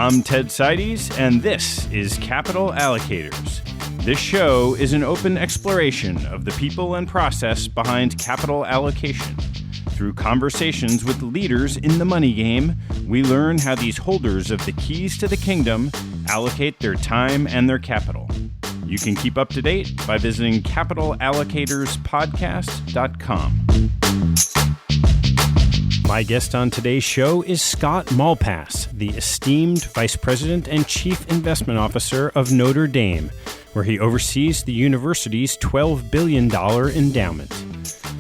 I'm Ted Seides, and this is Capital Allocators. This show is an open exploration of the people and process behind capital allocation. Through conversations with leaders in the money game, we learn how these holders of the keys to the kingdom allocate their time and their capital. You can keep up to date by visiting capitalallocatospodcast.com. My guest on today's show is Scott Malpass, the esteemed Vice President and Chief Investment Officer of Notre Dame, where he oversees the university's $12 billion endowment.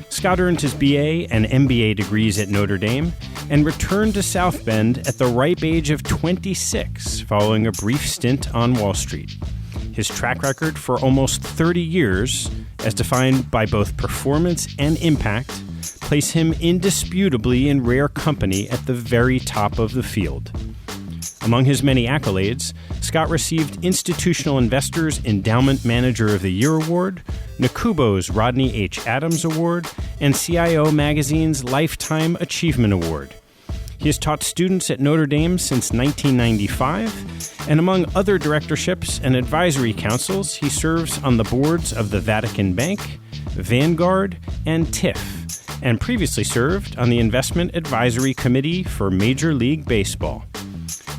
Scott earned his B.A. and M.B.A. degrees at Notre Dame and returned to South Bend at the ripe age of 26, following a brief stint on Wall Street. His track record for almost 30 years, as defined by both performance and impact, place him indisputably in rare company at the very top of the field. Among his many accolades, Scott received Institutional Investors' Endowment Manager of the Year Award, NACUBO's Rodney H. Adams Award, and CIO Magazine's Lifetime Achievement Award. He has taught students at Notre Dame since 1995, and among other directorships and advisory councils, he serves on the boards of the Vatican Bank, Vanguard, and TIFF, and previously served on the Investment Advisory Committee for Major League Baseball.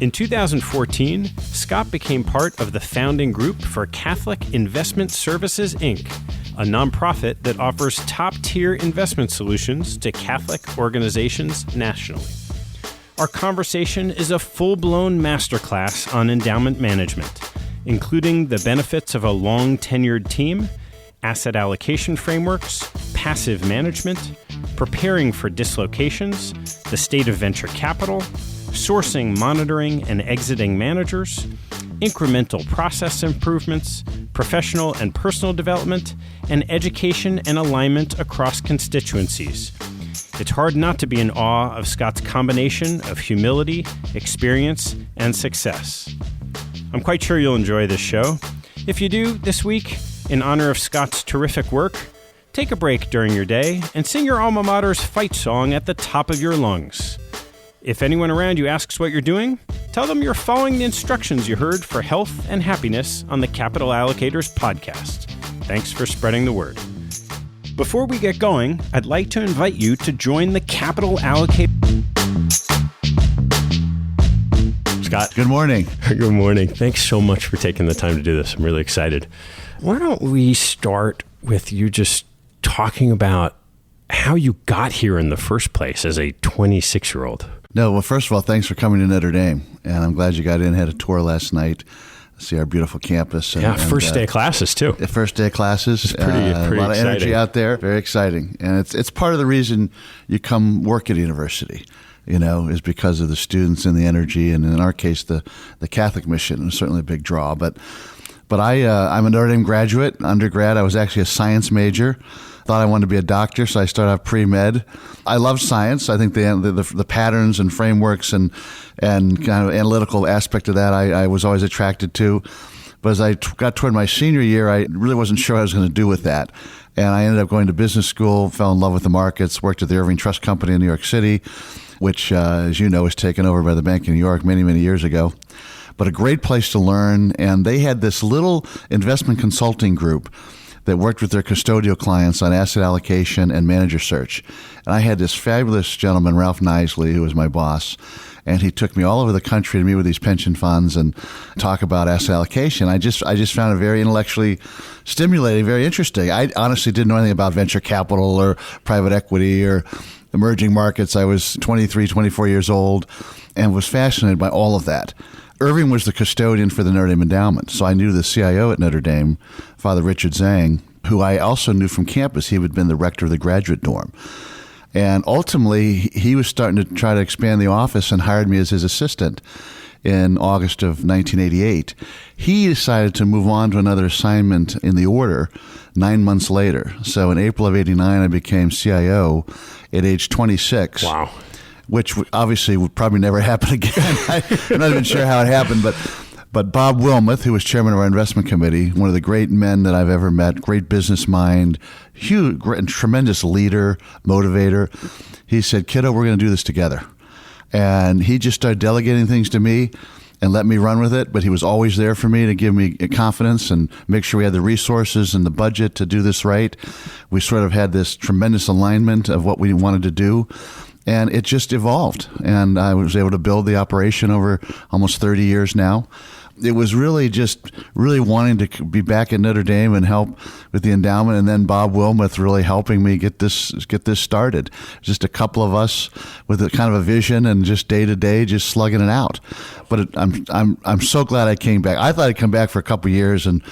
In 2014, Scott became part of the founding group for Catholic Investment Services, Inc., a nonprofit that offers top-tier investment solutions to Catholic organizations nationally. Our conversation is a full-blown masterclass on endowment management, including the benefits of a long-tenured team, asset allocation frameworks, passive management, preparing for dislocations, the state of venture capital, sourcing, monitoring, and exiting managers, incremental process improvements, professional and personal development, and education and alignment across constituencies. It's hard not to be in awe of Scott's combination of humility, experience, and success. I'm quite sure you'll enjoy this show. If you do, this week, in honor of Scott's terrific work, take a break during your day and sing your alma mater's fight song at the top of your lungs. If anyone around you asks what you're doing, tell them you're following the instructions you heard for health and happiness on the Capital Allocators podcast. Thanks for spreading the word. Before we get going, I'd like to invite you to join the Capital Allocators. Scott. Good morning. Good morning. Thanks so much for taking the time to do this. I'm really excited. Why don't we start with you just talking about how you got here in the first place as a 26-year-old? No, well, first of all, thanks for coming to Notre Dame. And I'm glad you got in, had a tour last night, see our beautiful campus. And, first day of classes, too. First day of classes. It's pretty a lot exciting. of energy out there. Very exciting. And it's part of the reason you come work at a university, is because of the students and the energy. And in our case, the Catholic mission is certainly a big draw. But I'm a Notre Dame graduate. Undergrad, I was actually a science major. Thought I wanted to be a doctor, so I started out pre-med. I love science. I think the patterns and frameworks and kind of analytical aspect of that I was always attracted to. But as I got toward my senior year, I really wasn't sure what I was going to do with that. And I ended up going to business school, fell in love with the markets, worked at the Irving Trust Company in New York City, which, as you know, was taken over by the Bank of New York many, many years ago. But a great place to learn. And they had this little investment consulting group that worked with their custodial clients on asset allocation and manager search. And I had this fabulous gentleman, Ralph Knisley, who was my boss, and he took me all over the country to meet with these pension funds and talk about asset allocation. I just found it very intellectually stimulating, very interesting. I honestly didn't know anything about venture capital or private equity or emerging markets. I was 23, 24 years old and was fascinated by all of that. Irving was the custodian for the Notre Dame Endowment, so I knew the CIO at Notre Dame, Father Richard Zhang, who I also knew from campus. He had been the rector of the graduate dorm. And ultimately, he was starting to try to expand the office and hired me as his assistant in August of 1988. He decided to move on to another assignment in the order 9 months later. So in April of 89, I became CIO at age 26. Wow. Which obviously would probably never happen again. I'm not even sure how it happened, but Bob Wilmoth, who was chairman of our investment committee, one of the great men that I've ever met, great business mind, huge, great, tremendous leader, motivator, he said, "Kiddo, we're going to do this together." And he just started delegating things to me. and let me run with it, but he was always there for me to give me confidence and make sure we had the resources and the budget to do this right. We sort of had this tremendous alignment of what we wanted to do, and it just evolved. And I was able to build the operation over almost 30 years now. It was really wanting to be back at Notre Dame and help with the endowment, and then Bob Wilmoth really helping me get this started. Just a couple of us with a kind of a vision and just day to day, just slugging it out. But I'm so glad I came back. I thought I'd come back for a couple of years and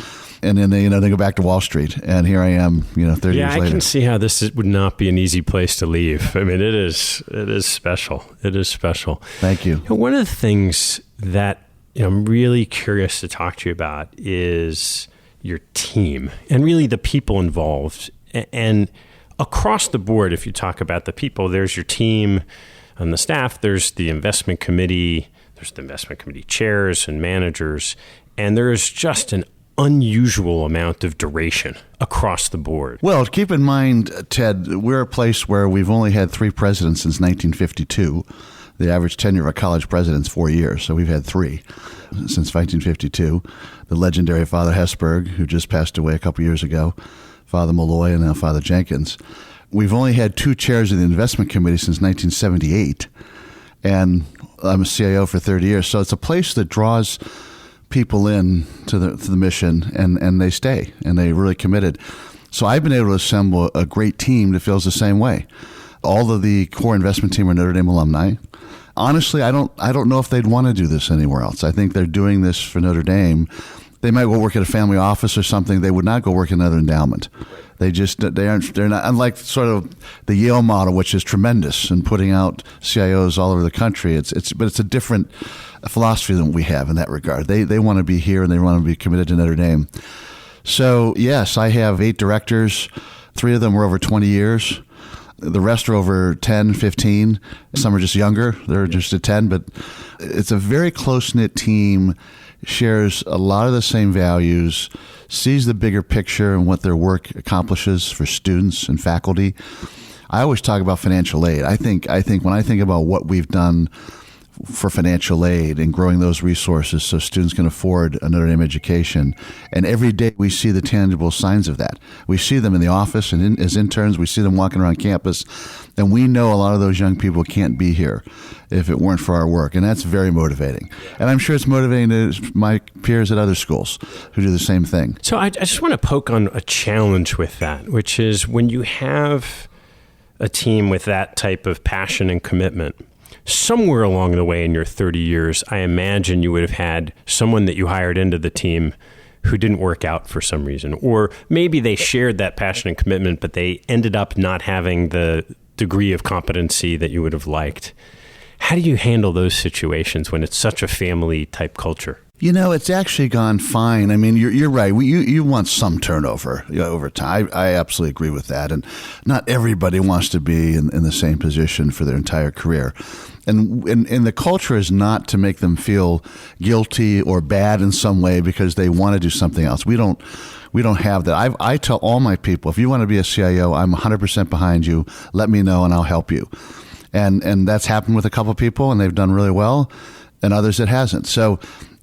then they go back to Wall Street, and here I am 30 years later. Yeah, I can see how this would not be an easy place to leave. I mean, it is special. It is special. Thank you. One of the things that I'm really curious to talk to you about is your team and really the people involved. And across the board, if you talk about the people, there's your team and the staff, there's the investment committee, there's the investment committee chairs and managers, and there's just an unusual amount of duration across the board. Well, keep in mind, Ted, we're a place where we've only had 3 presidents since 1952. The average tenure of a college president is 4 years, so we've had 3 since 1952. The legendary Father Hesburgh, who just passed away a couple years ago, Father Malloy, and now Father Jenkins. We've only had 2 chairs of the investment committee since 1978, and I'm a CIO for 30 years. So it's a place that draws people in to the mission, and they stay, and they're really committed. So I've been able to assemble a great team that feels the same way. All of the core investment team are Notre Dame alumni. Honestly, I don't know if they'd want to do this anywhere else. I think they're doing this for Notre Dame. They might go work at a family office or something. They would not go work at another endowment. They're not, unlike sort of the Yale model, which is tremendous and putting out CIOs all over the country. But it's a different philosophy than we have in that regard. They want to be here and they want to be committed to Notre Dame. So yes, I have 8 directors. 3 of them were over 20 years. The rest are over 10, 15. Some are just younger. They're just at 10. But it's a very close-knit team, shares a lot of the same values, sees the bigger picture and what their work accomplishes for students and faculty. I always talk about financial aid. I think when I think about what we've done for financial aid and growing those resources so students can afford a Notre Dame education. And every day we see the tangible signs of that. We see them in the office and as interns. We see them walking around campus. And we know a lot of those young people can't be here if it weren't for our work. And that's very motivating. And I'm sure it's motivating to my peers at other schools who do the same thing. So I just want to poke on a challenge with that, which is when you have a team with that type of passion and commitment, somewhere along the way in your 30 years, I imagine you would have had someone that you hired into the team who didn't work out for some reason. Or maybe they shared that passion and commitment, but they ended up not having the degree of competency that you would have liked. How do you handle those situations when it's such a family type culture? It's actually gone fine. I mean, you're right. You want some turnover over time. I absolutely agree with that. And not everybody wants to be in the same position for their entire career. And the culture is not to make them feel guilty or bad in some way because they want to do something else. We don't have that. I tell all my people, if you want to be a CIO, I'm 100% behind you. Let me know and I'll help you. And that's happened with a couple of people and they've done really well, and others it hasn't. So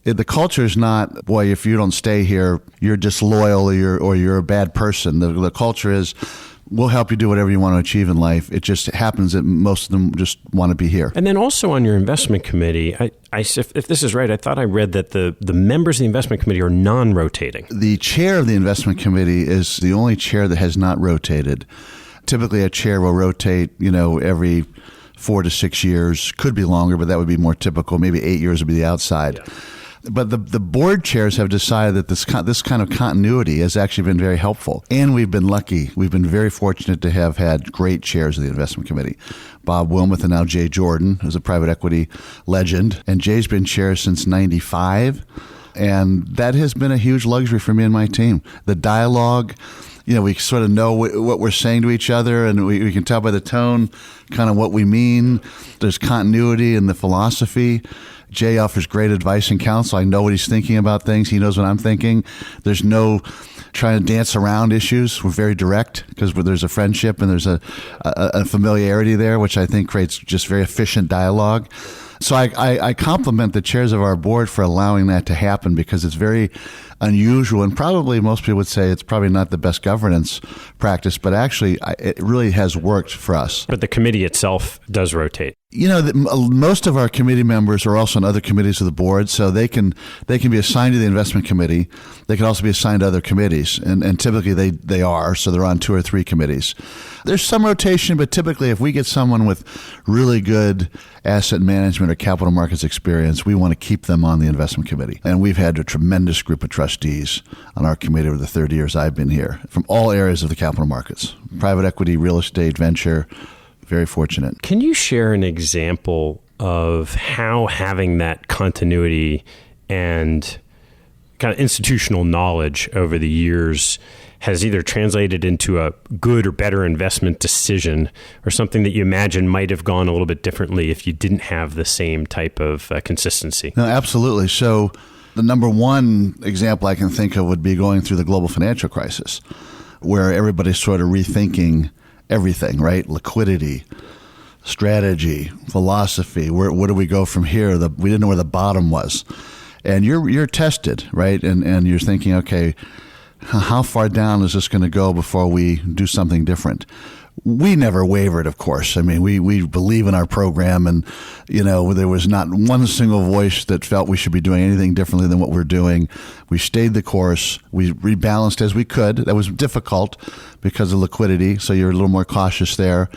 the culture is not, boy, if you don't stay here, you're disloyal or you're a bad person. The culture is, we'll help you do whatever you want to achieve in life. It just happens that most of them just want to be here. And then also on your investment committee, if this is right, I thought I read that the members of the investment committee are non-rotating. The chair of the investment committee is the only chair that has not rotated. Typically, a chair will rotate, every 4 to 6 years. Could be longer, but that would be more typical. Maybe 8 years would be the outside. Yeah. But the board chairs have decided that this kind of continuity has actually been very helpful. And we've been lucky. We've been very fortunate to have had great chairs of the investment committee. Bob Wilmoth and now Jay Jordan, who's a private equity legend. And Jay's been chair since 95. And that has been a huge luxury for me and my team. The dialogue, we sort of know what we're saying to each other, and we can tell by the tone kind of what we mean. There's continuity in the philosophy. Jay offers great advice and counsel. I know what he's thinking about things. He knows what I'm thinking. There's no trying to dance around issues. We're very direct because there's a friendship and there's a familiarity there, which I think creates just very efficient dialogue. So I compliment the chairs of our board for allowing that to happen, because it's very unusual, and probably most people would say it's probably not the best governance practice, but actually it really has worked for us. But the committee itself does rotate. You know, most of our committee members are also on other committees of the board, so they can be assigned to the investment committee. They can also be assigned to other committees, and typically they are, so they're on 2 or 3 committees. There's some rotation, but typically if we get someone with really good asset management or capital markets experience, we want to keep them on the investment committee. And we've had a tremendous group of trustees on our committee over the 30 years I've been here, from all areas of the capital markets, private equity, real estate, venture. Very fortunate. Can you share an example of how having that continuity and kind of institutional knowledge over the years has either translated into a good or better investment decision, or something that you imagine might have gone a little bit differently if you didn't have the same type of consistency? No, absolutely. So the number one example I can think of would be going through the global financial crisis, where everybody's sort of rethinking everything, right? Liquidity, strategy, philosophy. Where do we go from here? We didn't know where the bottom was. And you're tested, right? And you're thinking, okay, how far down is this going to go before we do something different? We never wavered, of course. I mean, we believe in our program, and, you know, there was not one single voice that felt we should be doing anything differently than what we're doing. We stayed the course. We rebalanced as we could. That was difficult because of liquidity, so you're a little more cautious there.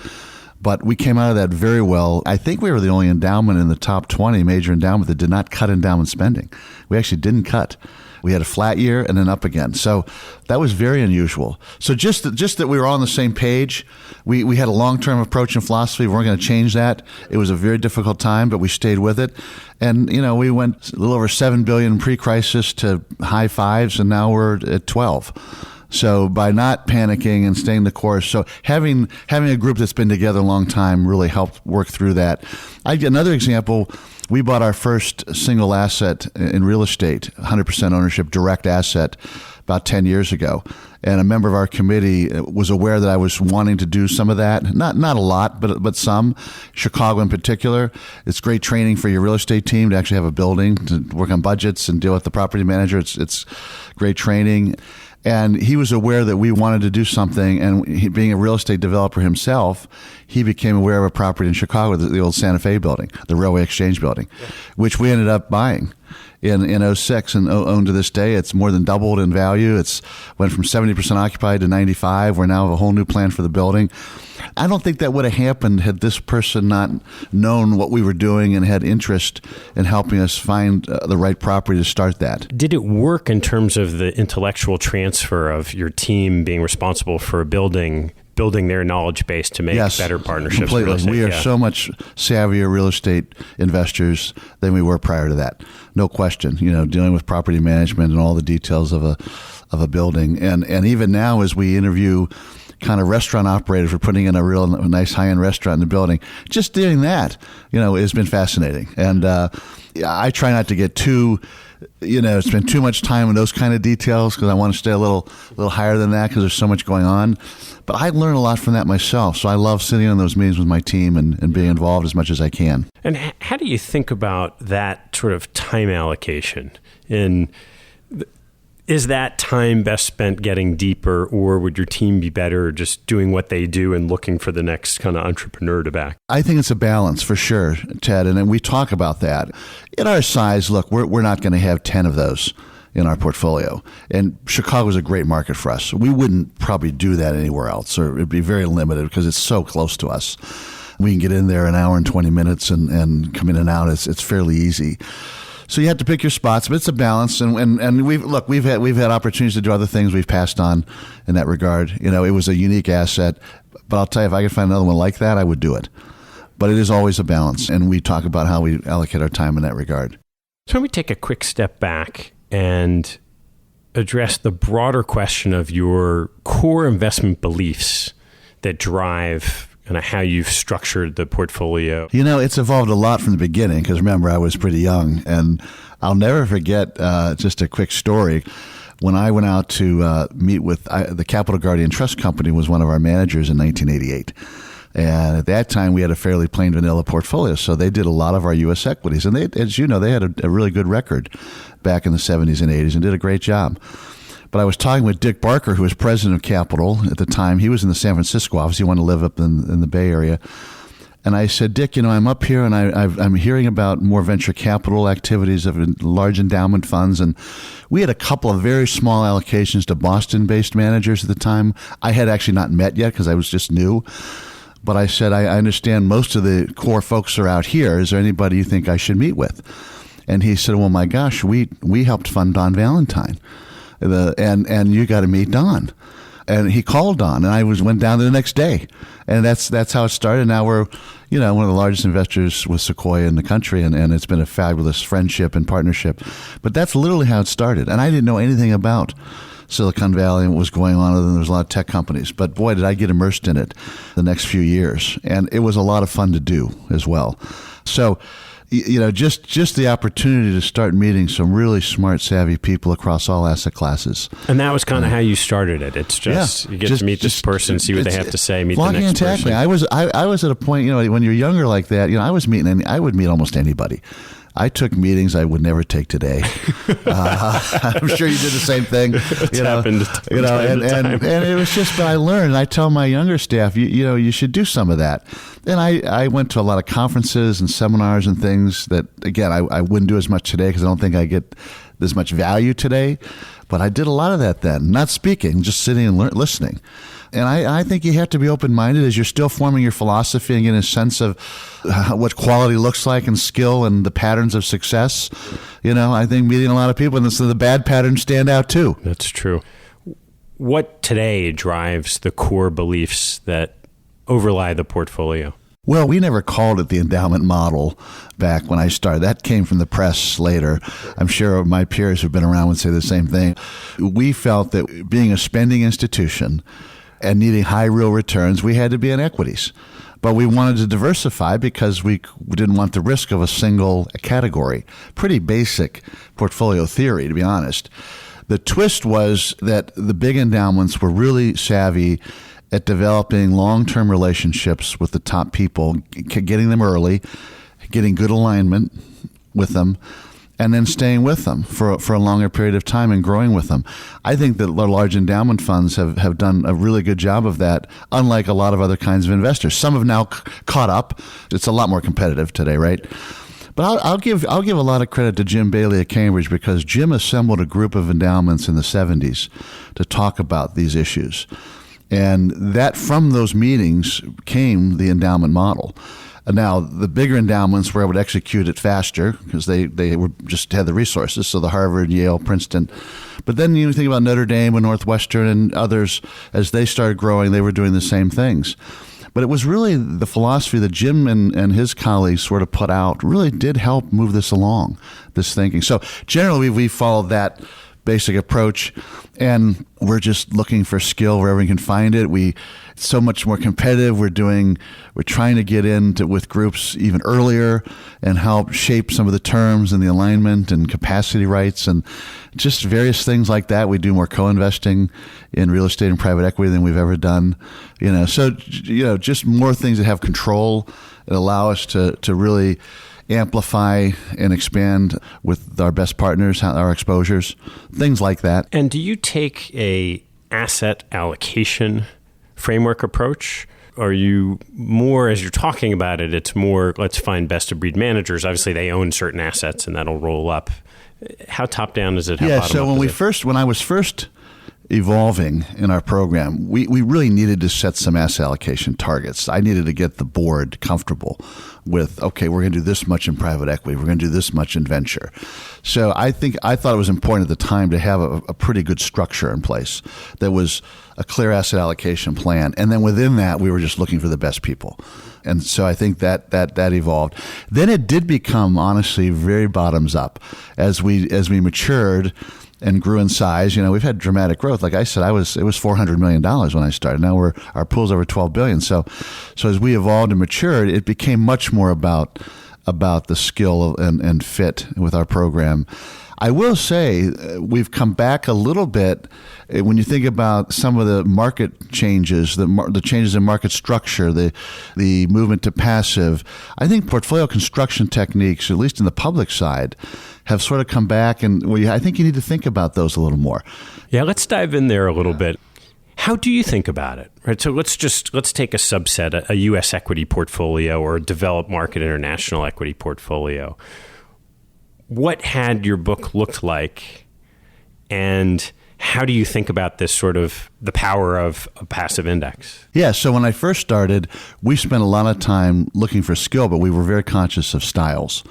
But we came out of that very well. I think we were the only endowment in the top 20 major endowment that did not cut endowment spending. We actually didn't cut. We had a flat year and then up again. So that was very unusual. So just that we were all on the same page. We had a long-term approach and philosophy. We weren't going to change that. It was a very difficult time, but we stayed with it. And, you know, we went a little over $7 billion pre-crisis to high fives, and now we're at 12. So by not panicking and staying the course, so having a group that's been together a long time really helped work through that. Another example, we bought our first single asset in real estate, 100% ownership, direct asset, about 10 years ago. And a member of our committee was aware that I was wanting to do some of that. Not a lot, but some. Chicago in particular. It's great training for your real estate team to actually have a building, to work on budgets and deal with the property manager. It's great training. And he was aware that we wanted to do something, and he, being a real estate developer himself, he became aware of a property in Chicago, the old Santa Fe building, the Railway Exchange building, which we ended up buying in 06 and owned to this day. It's more than doubled in value. It's went from 70% occupied to 95. We're now have a whole new plan for the building. I don't think that would have happened had this person not known what we were doing and had interest in helping us find the right property to start that. Did it work in terms of the intellectual transfer of your team being responsible for building their knowledge base to make better partnerships? Completely. We are so much savvier real estate investors than we were prior to that. No question. You know, dealing with property management and all the details of a building. And even now, as we interview kind of restaurant operators, we're putting in a real nice high-end restaurant in the building. Just doing that, you know, has been fascinating. And I try not to get too, you know, spend too much time in those kind of details, because I want to stay a little higher than that, because there's so much going on. But I learn a lot from that myself. So I love sitting in those meetings with my team and being involved as much as I can. And how do you think about that sort of time allocation? Is that time best spent getting deeper, or would your team be better just doing what they do and looking for the next kind of entrepreneur to back? I think it's a balance for sure, Ted, and we talk about that. At our size, look, we're not going to have 10 of those in our portfolio. And Chicago is a great market for us. We wouldn't probably do that anywhere else, or it'd be very limited because it's so close to us. We can get in there an hour and 20 minutes and come in and out. It's fairly easy. So you have to pick your spots, but it's a balance. And we've had opportunities to do other things we've passed on in that regard. You know, it was a unique asset, but I'll tell you, if I could find another one like that, I would do it. But it is always a balance, and we talk about how we allocate our time in that regard. So let me take a quick step back and address the broader question of your core investment beliefs that drive kind of how you've structured the portfolio? It's evolved a lot from the beginning because remember, I was pretty young. And I'll never forget just a quick story. When I went out to meet with the Capital Guardian Trust Company was one of our managers in 1988. And at that time, we had a fairly plain vanilla portfolio. So they did a lot of our U.S. equities. And they, as you know, they had a really good record back in the 70s and 80s and did a great job. But I was talking with Dick Barker, who was president of Capital at the time. He was in the San Francisco office. He wanted to live up in the Bay Area. And I said, Dick, I'm up here and I'm hearing about more venture capital activities of large endowment funds. And we had a couple of very small allocations to Boston-based managers at the time. I had actually not met yet because I was just new. But I said, I understand most of the core folks are out here. Is there anybody you think I should meet with? And he said, well, my gosh, we helped fund Don Valentine. And you got to meet Don. And he called Don, and I went down there the next day. And that's how it started. Now we're, one of the largest investors with Sequoia in the country, and it's been a fabulous friendship and partnership. But that's literally how it started. And I didn't know anything about Silicon Valley and what was going on other than there was a lot of tech companies. But boy, did I get immersed in it the next few years. And it was a lot of fun to do as well. So, just the opportunity to start meeting some really smart, savvy people across all asset classes. And that was kind of how you started it. It's just, you get to meet this person, see what they have to say, meet the next person. I was at a point, when you're younger like that, I would meet almost anybody. I took meetings I would never take today. I'm sure you did the same thing. It's happened. And it was just, but I learned. And I tell my younger staff, you should do some of that. And I went to a lot of conferences and seminars and things that, again, I wouldn't do as much today because I don't think I get as much value today. But I did a lot of that then, not speaking, just sitting and listening. And I think you have to be open-minded as you're still forming your philosophy and getting a sense of what quality looks like and skill and the patterns of success. I think meeting a lot of people, and so the bad patterns stand out too. That's true. What today drives the core beliefs that overlie the portfolio? Well, we never called it the endowment model back when I started. That came from the press later. I'm sure my peers who've been around would say the same thing. We felt that being a spending institution and needing high real returns, we had to be in equities. But we wanted to diversify because we didn't want the risk of a single category. Pretty basic portfolio theory, to be honest. The twist was that the big endowments were really savvy at developing long-term relationships with the top people, getting them early, getting good alignment with them, and then staying with them for a longer period of time and growing with them. I think that the large endowment funds have done a really good job of that, unlike a lot of other kinds of investors. Some have now caught up. It's a lot more competitive today, right? But I'll give a lot of credit to Jim Bailey at Cambridge because Jim assembled a group of endowments in the 70s to talk about these issues. And that from those meetings came the endowment model. Now, the bigger endowments were able to execute it faster because they were just had the resources. So the Harvard, Yale, Princeton. But then you think about Notre Dame and Northwestern and others, as they started growing, they were doing the same things. But it was really the philosophy that Jim and his colleagues sort of put out really did help move this along, this thinking. So generally, we followed that basic approach, and we're just looking for skill wherever we can find it. It's so much more competitive. We're trying to get into with groups even earlier and help shape some of the terms and the alignment and capacity rights and just various things like that. We do more co-investing in real estate and private equity than we've ever done. So just more things that have control that allow us to really amplify and expand with our best partners, our exposures, things like that. And do you take a asset allocation framework approach? Are you more, as you're talking about it, it's more, let's find best of breed managers. Obviously, they own certain assets and that'll roll up. How top down is it? How bottom so up when I was first evolving in our program, we really needed to set some asset allocation targets. I needed to get the board comfortable with, okay, we're going to do this much in private equity. We're going to do this much in venture. So I thought it was important at the time to have a pretty good structure in place that was a clear asset allocation plan. And then within that, we were just looking for the best people. And so I think that evolved. Then it did become, honestly, very bottoms up. As we matured, and grew in size. We've had dramatic growth. Like I said, it was $400 million when I started. Now our pool's over $12 billion. So as we evolved and matured, it became much more about the skill and fit with our program. I will say we've come back a little bit when you think about some of the market changes, the changes in market structure, the movement to passive. I think portfolio construction techniques, at least in the public side, have sort of come back, and I think you need to think about those a little more. Yeah, let's dive in there a little bit. How do you think about it? Right. So let's take a subset, a U.S. equity portfolio or a developed market international equity portfolio. What had your book looked like, and how do you think about this sort of the power of a passive index? Yeah, so when I first started, we spent a lot of time looking for skill, but we were very conscious of styles.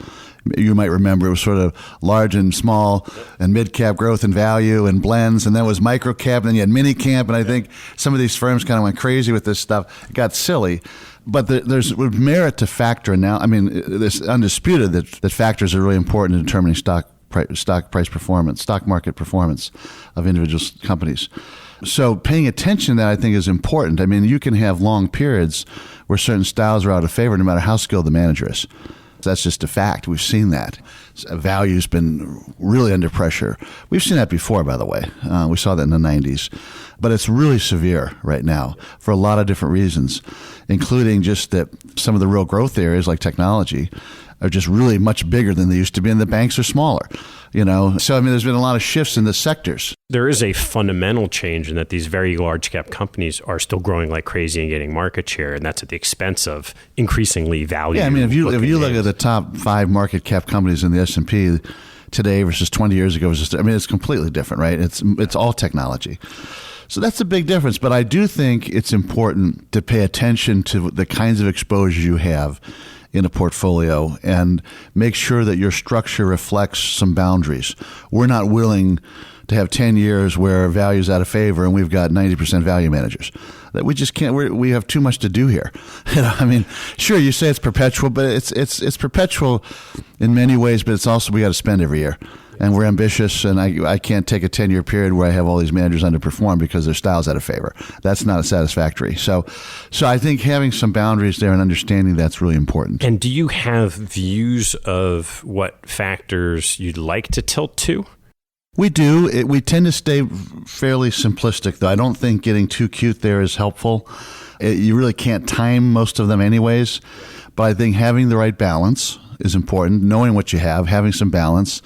You might remember it was sort of large and small and mid-cap growth and value and blends, and then it was micro-cap, and then you had mini-cap, and I think some of these firms kind of went crazy with this stuff. It got silly. But there's merit to factor now. I mean, it's undisputed that factors are really important in determining stock price performance, stock market performance of individual companies. So paying attention to that, I think, is important. I mean, you can have long periods where certain styles are out of favor no matter how skilled the manager is. That's just a fact. We've seen that. Value's been really under pressure. We've seen that before, by the way. We saw that in the 90s. But it's really severe right now for a lot of different reasons, including just that some of the real growth areas like technology are just really much bigger than they used to be, and the banks are smaller. So I mean, there's been a lot of shifts in the sectors. There is a fundamental change in that these very large cap companies are still growing like crazy and getting market share, and that's at the expense of increasingly value. Yeah, I mean, if you look at the top 5 market cap companies in the S&P today versus 20 years ago, it's completely different, right? It's all technology. So that's a big difference. But I do think it's important to pay attention to the kinds of exposure you have in a portfolio and make sure that your structure reflects some boundaries. We're not willing to have 10 years where value is out of favor and we've got 90% value managers. That we just can't. We have too much to do here. I mean, sure, you say it's perpetual, but it's perpetual in many ways. But it's also we got to spend every year. And we're ambitious, and I can't take a 10-year period where I have all these managers underperform because their style's out of favor. That's not satisfactory. So I think having some boundaries there and understanding that's really important. And do you have views of what factors you'd like to tilt to? We do. We tend to stay fairly simplistic, though. I don't think getting too cute there is helpful. You really can't time most of them anyways. But I think having the right balance is important, knowing what you have, having some balance,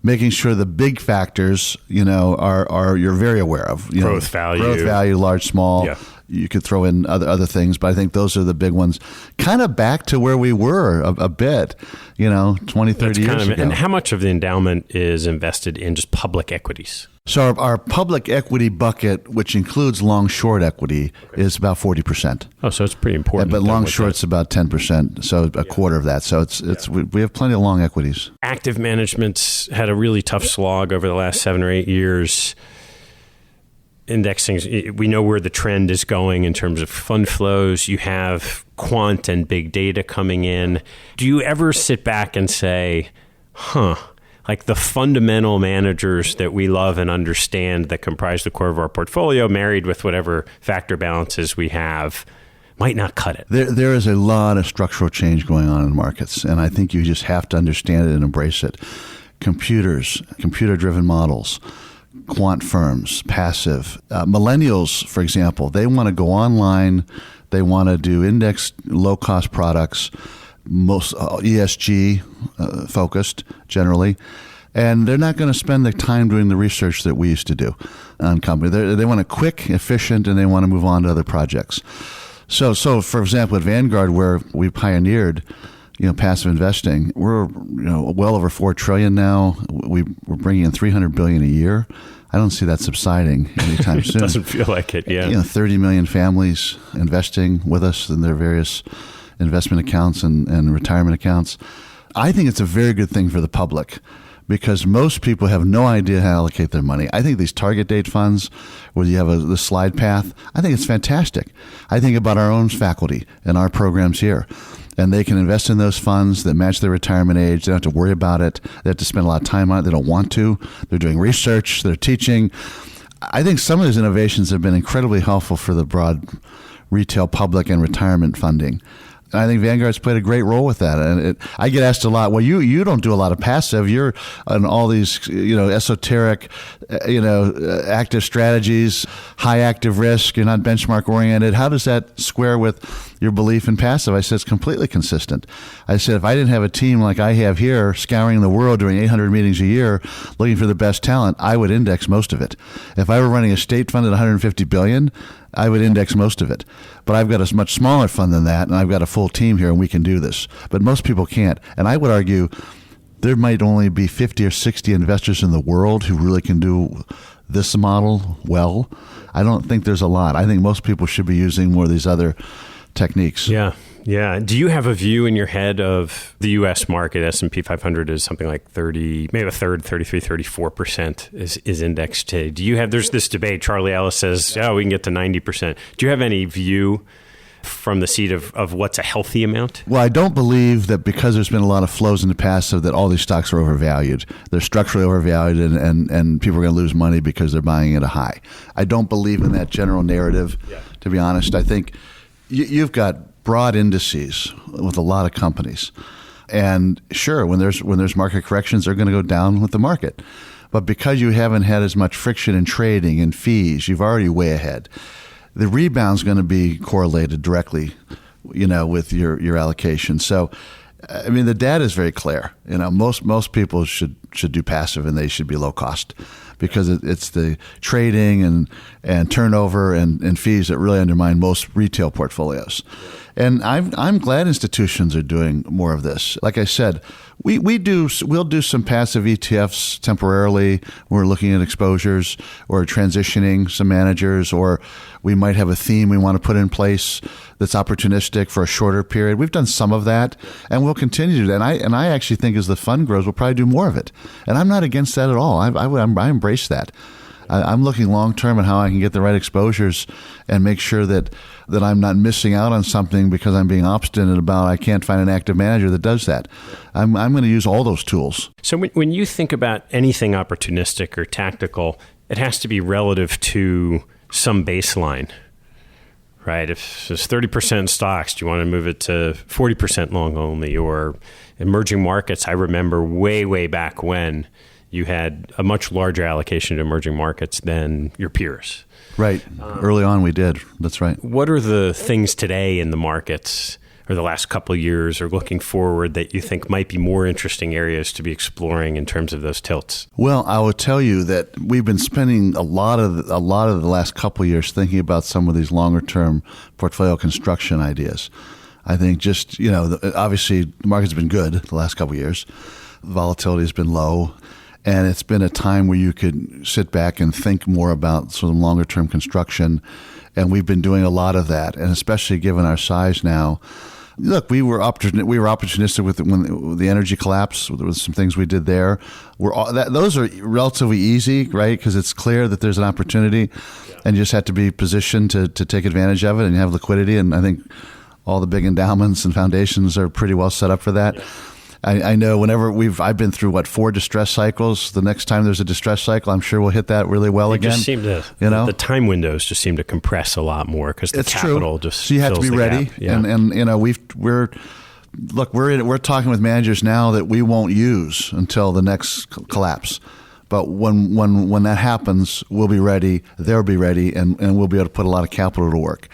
making sure the big factors, are you're very aware of. Growth value, large, small. Yeah. You could throw in other things, but I think those are the big ones. Kind of back to where we were a bit, 20, 30 years ago. And how much of the endowment is invested in just public equities? So our public equity bucket, which includes long-short equity, is about 40%. Oh, so it's pretty important. But long-short's about 10%, so a quarter of that. So we have plenty of long equities. Active management's had a really tough slog over the last 7 or 8 years. Indexing, we know where the trend is going in terms of fund flows. You have quant and big data coming in. Do you ever sit back and say, like the fundamental managers that we love and understand that comprise the core of our portfolio, married with whatever factor balances we have, might not cut it? There is a lot of structural change going on in markets, and I think you just have to understand it and embrace it. Computers, computer-driven models, quant firms, passive. Millennials, for example, they want to go online. They want to do indexed low-cost products, most ESG focused generally. And they're not going to spend their time doing the research that we used to do on companies. They want it quick, efficient, and they want to move on to other projects. So for example, at Vanguard, where we pioneered passive investing, we're well over $4 trillion now. We're bringing in $300 billion a year. I don't see that subsiding anytime soon. It doesn't feel like it. Yeah, 30 million families investing with us in their various investment accounts and retirement accounts. I think it's a very good thing for the public because most people have no idea how to allocate their money. I think these target date funds where you have the slide path, I think it's fantastic. I think about our own faculty and our programs here. and they can invest in those funds that match their retirement age. They don't have to worry about it. They have to spend a lot of time on it. They don't want to. They're doing research. They're teaching. I think some of those innovations have been incredibly helpful for the broad retail public and retirement funding. And I think Vanguard's played a great role with that. And I get asked a lot, well, you don't do a lot of passive. You're on all these, esoteric, active strategies, high active risk. You're not benchmark oriented. How does that square with your belief in passive? I said, it's completely consistent. I said, if I didn't have a team like I have here, scouring the world, doing 800 meetings a year, looking for the best talent, I would index most of it. If I were running a state fund at 150 billion, I would index most of it. But I've got a much smaller fund than that, and I've got a full team here, and we can do this. But most people can't. And I would argue there might only be 50 or 60 investors in the world who really can do this model well. I don't think there's a lot. I think most people should be using more of these other techniques. Yeah. Yeah. Do you have a view in your head of the U.S. market? S&P 500 is something like 30, maybe a third, 33, 34% is indexed today. Do you have, there's this debate, Charlie Ellis says, we can get to 90%. Do you have any view from the seat of what's a healthy amount? Well, I don't believe that because there's been a lot of flows into passive that all these stocks are overvalued. They're structurally overvalued and people are going to lose money because they're buying at a high. I don't believe in that general narrative, to be honest. I think you've got broad indices with a lot of companies. And sure, when there's market corrections, they're going to go down with the market. But because you haven't had as much friction in trading and fees, you've already way ahead. The rebound's going to be correlated directly, with your allocation. So, I mean, the data is very clear. Most people should do passive, and they should be low cost, because it's the trading and turnover and fees that really undermine most retail portfolios. And I'm glad institutions are doing more of this. Like I said, we'll do some passive ETFs temporarily. We're looking at exposures or transitioning some managers, or we might have a theme we want to put in place that's opportunistic for a shorter period. We've done some of that, and we'll continue to do that. And I actually think as the fund grows, we'll probably do more of it. And I'm not against that at all. I embrace that. I'm looking long term at how I can get the right exposures and make sure that I'm not missing out on something because I'm being obstinate about I can't find an active manager that does that. I'm going to use all those tools. So when you think about anything opportunistic or tactical, it has to be relative to some baseline, right? If it's 30% stocks, do you want to move it to 40% long only? Or emerging markets, I remember way back when you had a much larger allocation to emerging markets than your peers. Right. Early on we did. That's right. What are the things today in the markets or the last couple of years or looking forward that you think might be more interesting areas to be exploring in terms of those tilts? Well, I will tell you that we've been spending a lot of the last couple of years thinking about some of these longer term portfolio construction ideas. I think just, obviously the market's been good the last couple of years. Volatility has been low. And it's been a time where you could sit back and think more about sort of longer term construction. And we've been doing a lot of that. And especially given our size now, look, we were opportunistic with when the energy collapse. There was some things we did there. Those are relatively easy, right? Because it's clear that there's an opportunity and you just have to be positioned to take advantage of it and you have liquidity. And I think all the big endowments and foundations are pretty well set up for that. Yeah. I know whenever I've been through 4 distress cycles. The next time there's a distress cycle, I'm sure we'll hit that really well again. Just seem to, the time windows just seem to compress a lot more because the capital just so you have to be ready. Yeah. And we're talking with managers now that we won't use until the next collapse. But when that happens, we'll be ready. They'll be ready, and we'll be able to put a lot of capital to work.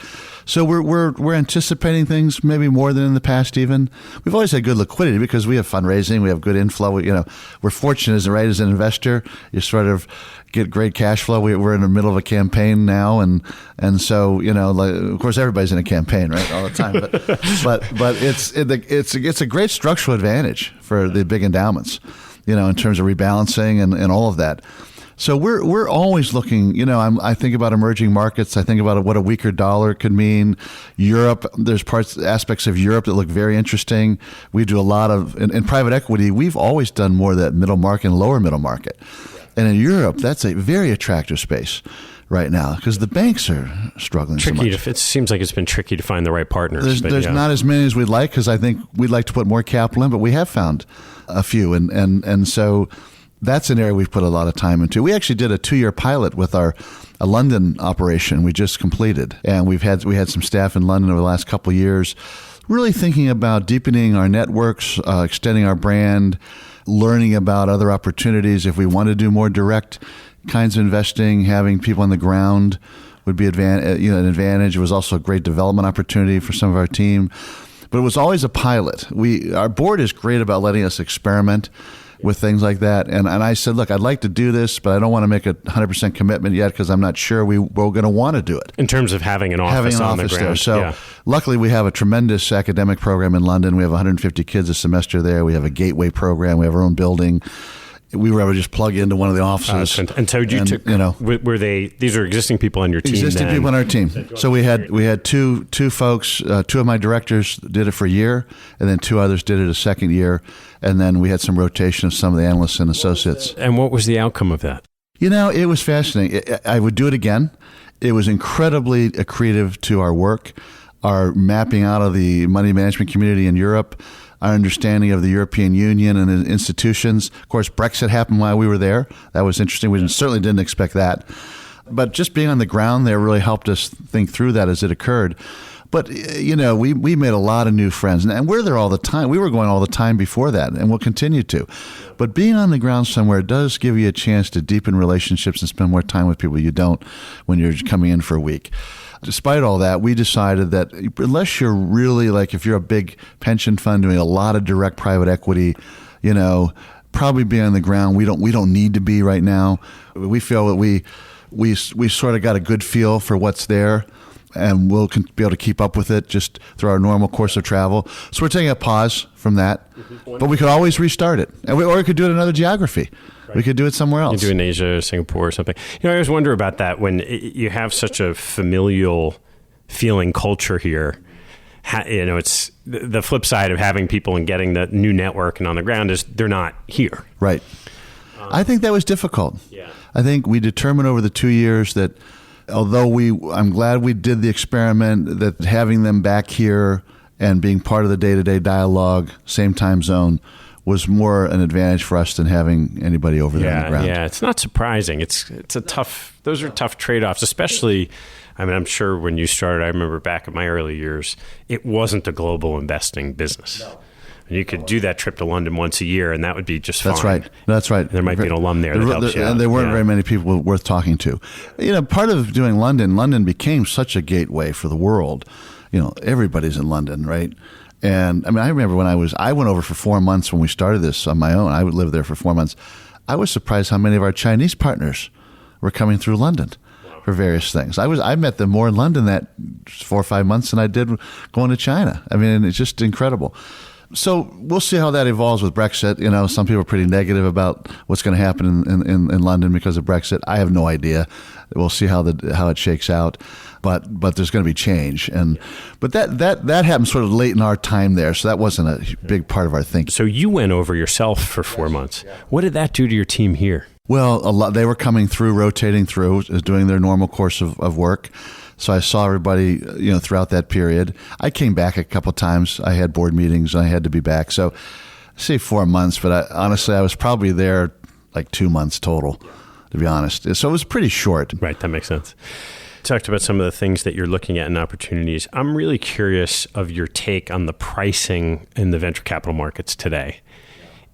So we're anticipating things maybe more than in the past. Even we've always had good liquidity because we have fundraising, we have good inflow. We're fortunate as an investor. You sort of get great cash flow. We're in the middle of a campaign now, and so of course everybody's in a campaign, right, all the time. But it's a great structural advantage for the big endowments, in terms of rebalancing and all of that. So we're always looking, I think about emerging markets. I think about what a weaker dollar could mean. Europe, there's aspects of Europe that look very interesting. We do a lot of, in private equity, we've always done more of that middle market and lower middle market. And in Europe, that's a very attractive space right now because the banks are struggling so much. It seems like it's been tricky to find the right partners. There's not as many as we'd like because I think we'd like to put more capital in, but we have found a few. And so that's an area we've put a lot of time into. We actually did a 2-year pilot with a London operation we just completed. And we had some staff in London over the last couple of years really thinking about deepening our networks, extending our brand, learning about other opportunities. If we want to do more direct kinds of investing, having people on the ground would be an advantage. It was also a great development opportunity for some of our team. But it was always a pilot. Our board is great about letting us experiment with things like that. And I said, look, I'd like to do this, but I don't want to make a 100% commitment yet because I'm not sure we're going to want to do it. In terms of having an office on the ground. There. So luckily we have a tremendous academic program in London. We have 150 kids a semester there. We have a gateway program. We have our own building. We were able to just plug into one of the offices. And so were these are existing people on your team? Existing people on our team. So we had two folks, 2 of my directors did it for a year, and then 2 others did it a second year, and then we had some rotation of some of the analysts and associates. And what was the outcome of that? It was fascinating. I would do it again. It was incredibly accretive to our work, our mapping out of the money management community in Europe, our understanding of the European Union and the institutions. Of course, Brexit happened while we were there. That was interesting. We certainly didn't expect that. But just being on the ground there really helped us think through that as it occurred. But, we made a lot of new friends. And we're there all the time. We were going all the time before that, and we'll continue to. But being on the ground somewhere does give you a chance to deepen relationships and spend more time with people you don't when you're coming in for a week. Despite all that, we decided that unless you're really if you're a big pension fund doing a lot of direct private equity, probably being on the ground, we don't need to be right now. We feel that we sort of got a good feel for what's there, and we'll be able to keep up with it just through our normal course of travel. So we're taking a pause from that, but we could always restart it, or we could do it in another geography. Right. We could do it somewhere else. You do it in Asia, Singapore, or something. I always wonder about that when you have such a familial feeling culture here. It's the flip side of having people and getting the new network and on the ground is they're not here. Right. I think that was difficult. Yeah. I think we determined over the 2 years that although I'm glad we did the experiment, that having them back here and being part of the day-to-day dialogue, same time zone, was more an advantage for us than having anybody over there on the ground. Yeah, it's not surprising. Those are tough trade-offs, especially, I'm sure when you started, I remember back in my early years, it wasn't a global investing business. No. You could do that trip to London once a year, and that would be just fine. That's right. There might be an alum there that helps you out. And there weren't very many people worth talking to. Part of doing London became such a gateway for the world. Everybody's in London, right? And I remember when I went over for 4 months when we started this on my own. I would live there for 4 months. I was surprised how many of our Chinese partners were coming through London for various things. I met them more in London that 4 or 5 months than I did going to China. It's just incredible. So we'll see how that evolves with Brexit. Some people are pretty negative about what's going to happen in London because of Brexit. I have no idea. We'll see how it shakes out. But there's going to be change, but that happened sort of late in our time there, so that wasn't a big part of our thinking. So you went over yourself for 4 months. What did that do to your team here? Well, they were coming through, rotating through, doing their normal course of work. So I saw everybody, throughout that period. I came back a couple of times. I had board meetings, and I had to be back. So I say 4 months, but honestly, I was probably there 2 months total, to be honest. So it was pretty short. Right, that makes sense. Talked about some of the things that you're looking at in opportunities. I'm really curious of your take on the pricing in the venture capital markets today.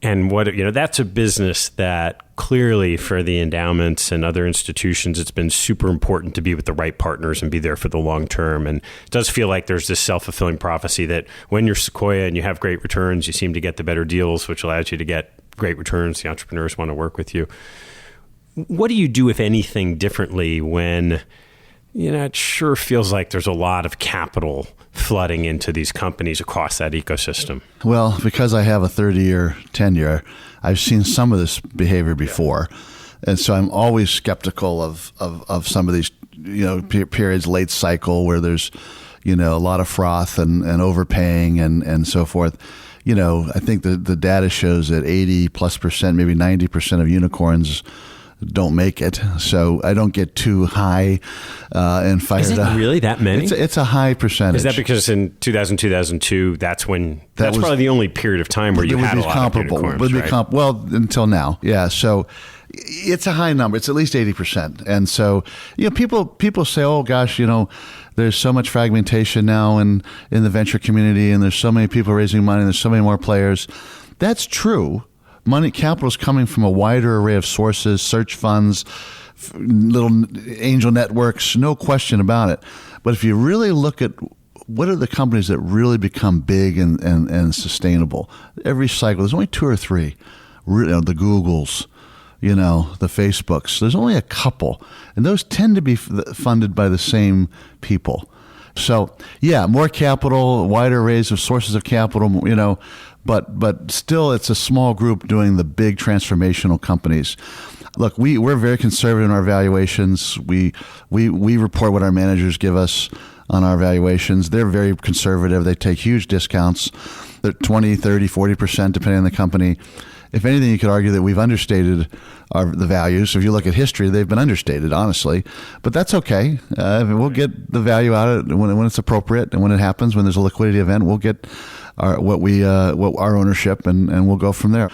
And that's a business that clearly for the endowments and other institutions, it's been super important to be with the right partners and be there for the long term. And it does feel like there's this self-fulfilling prophecy that when you're Sequoia and you have great returns, you seem to get the better deals, which allows you to get great returns. The entrepreneurs want to work with you. What do you do, if anything, differently when it sure feels like there's a lot of capital flooding into these companies across that ecosystem? Well, because I have a 30-year tenure, I've seen some of this behavior before. And so I'm always skeptical of some of these, periods, late cycle, where there's, a lot of froth and overpaying and so forth. I think the data shows that 80+%, maybe 90% of unicorns don't make it. So I don't get too high and fired up. Is it really that many? It's a high percentage. Is that because in 2002, that's probably the only period of time where you had a lot of unicorns, right? Well, until now. Yeah. So it's a high number. It's at least 80%. And so, people say, oh gosh, there's so much fragmentation now in the venture community, and there's so many people raising money, and there's so many more players. That's true. Capital is coming from a wider array of sources, search funds, little angel networks, no question about it. But if you really look at what are the companies that really become big and sustainable, every cycle, there's only 2 or 3. The Googles, the Facebooks. There's only a couple, and those tend to be funded by the same people. So, yeah, more capital, wider arrays of sources of capital, but still it's a small group doing the big transformational companies. Look, we're very conservative in our valuations. We report what our managers give us on our valuations. They're very conservative. They take huge discounts. They're 20, 30, 40%, depending on the company. If anything, you could argue that we've understated the values. So if you look at history, they've been understated, honestly. But that's okay. We'll get the value out of it when it's appropriate, and when it happens, when there's a liquidity event, we'll get our ownership, and we'll go from there.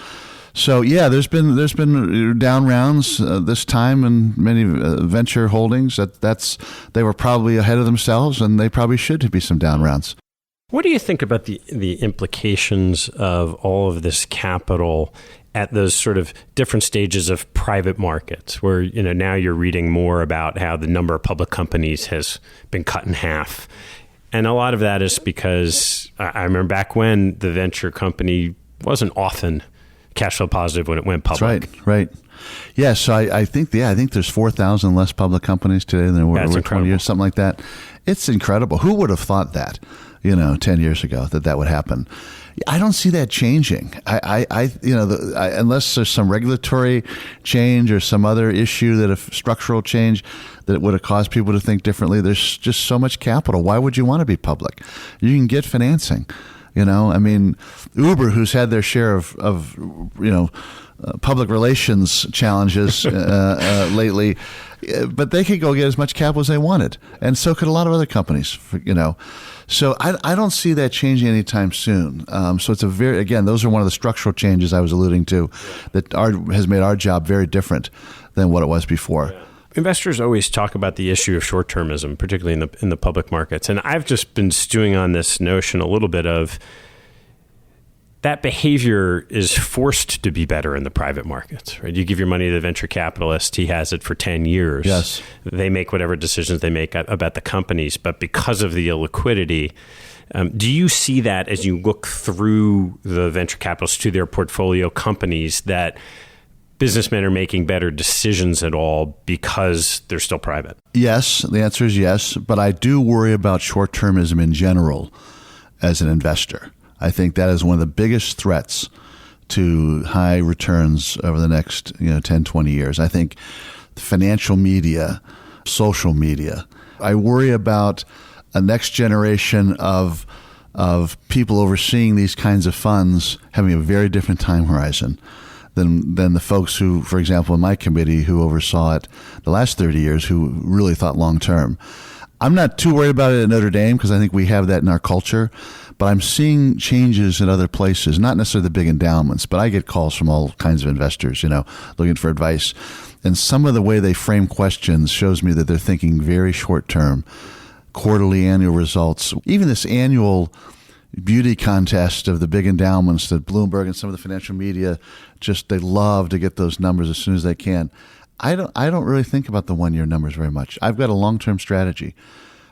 So yeah, there's been down rounds this time in many venture holdings. They were probably ahead of themselves, and they probably should be some down rounds. What do you think about the implications of all of this capital at those sort of different stages of private markets, where now you're reading more about how the number of public companies has been cut in half? And a lot of that is because I remember back when the venture company wasn't often cash flow positive when it went public. That's right. Yeah, so I think there's 4,000 less public companies today than there were 20 years, something like that. It's incredible. Who would have thought that, 10 years ago, that would happen? I don't see that changing. Unless there's some regulatory change or some other issue structural change that would have caused people to think differently. There's just so much capital. Why would you want to be public? You can get financing. Uber, who's had their share of public relations challenges lately, but they could go get as much capital as they wanted, and so could a lot of other companies. So I don't see that changing anytime soon. So it's those are one of the structural changes I was alluding to that has made our job very different than what it was before. Yeah. Investors always talk about the issue of short-termism, particularly in the public markets. And I've just been stewing on this notion a little bit of that behavior is forced to be better in the private markets, right? You give your money to the venture capitalist, he has it for 10 years. Yes. They make whatever decisions they make about the companies, but because of the illiquidity, do you see that as you look through the venture capitalists to their portfolio companies that businessmen are making better decisions at all because they're still private? Yes, the answer is yes, but I do worry about short-termism in general as an investor. I think that is one of the biggest threats to high returns over the next 10, 20 years. I think financial media, social media, I worry about a next generation of people overseeing these kinds of funds having a very different time horizon than the folks who, for example, in my committee, who oversaw it the last 30 years, who really thought long term. I'm not too worried about it at Notre Dame because I think we have that in our culture, but I'm seeing changes in other places, not necessarily the big endowments, but I get calls from all kinds of investors, looking for advice. And some of the way they frame questions shows me that they're thinking very short term, quarterly, annual results. Even this annual beauty contest of the big endowments that Bloomberg and some of the financial media they love to get those numbers as soon as they can. I don't really think about the 1 year numbers very much. I've got a long-term strategy,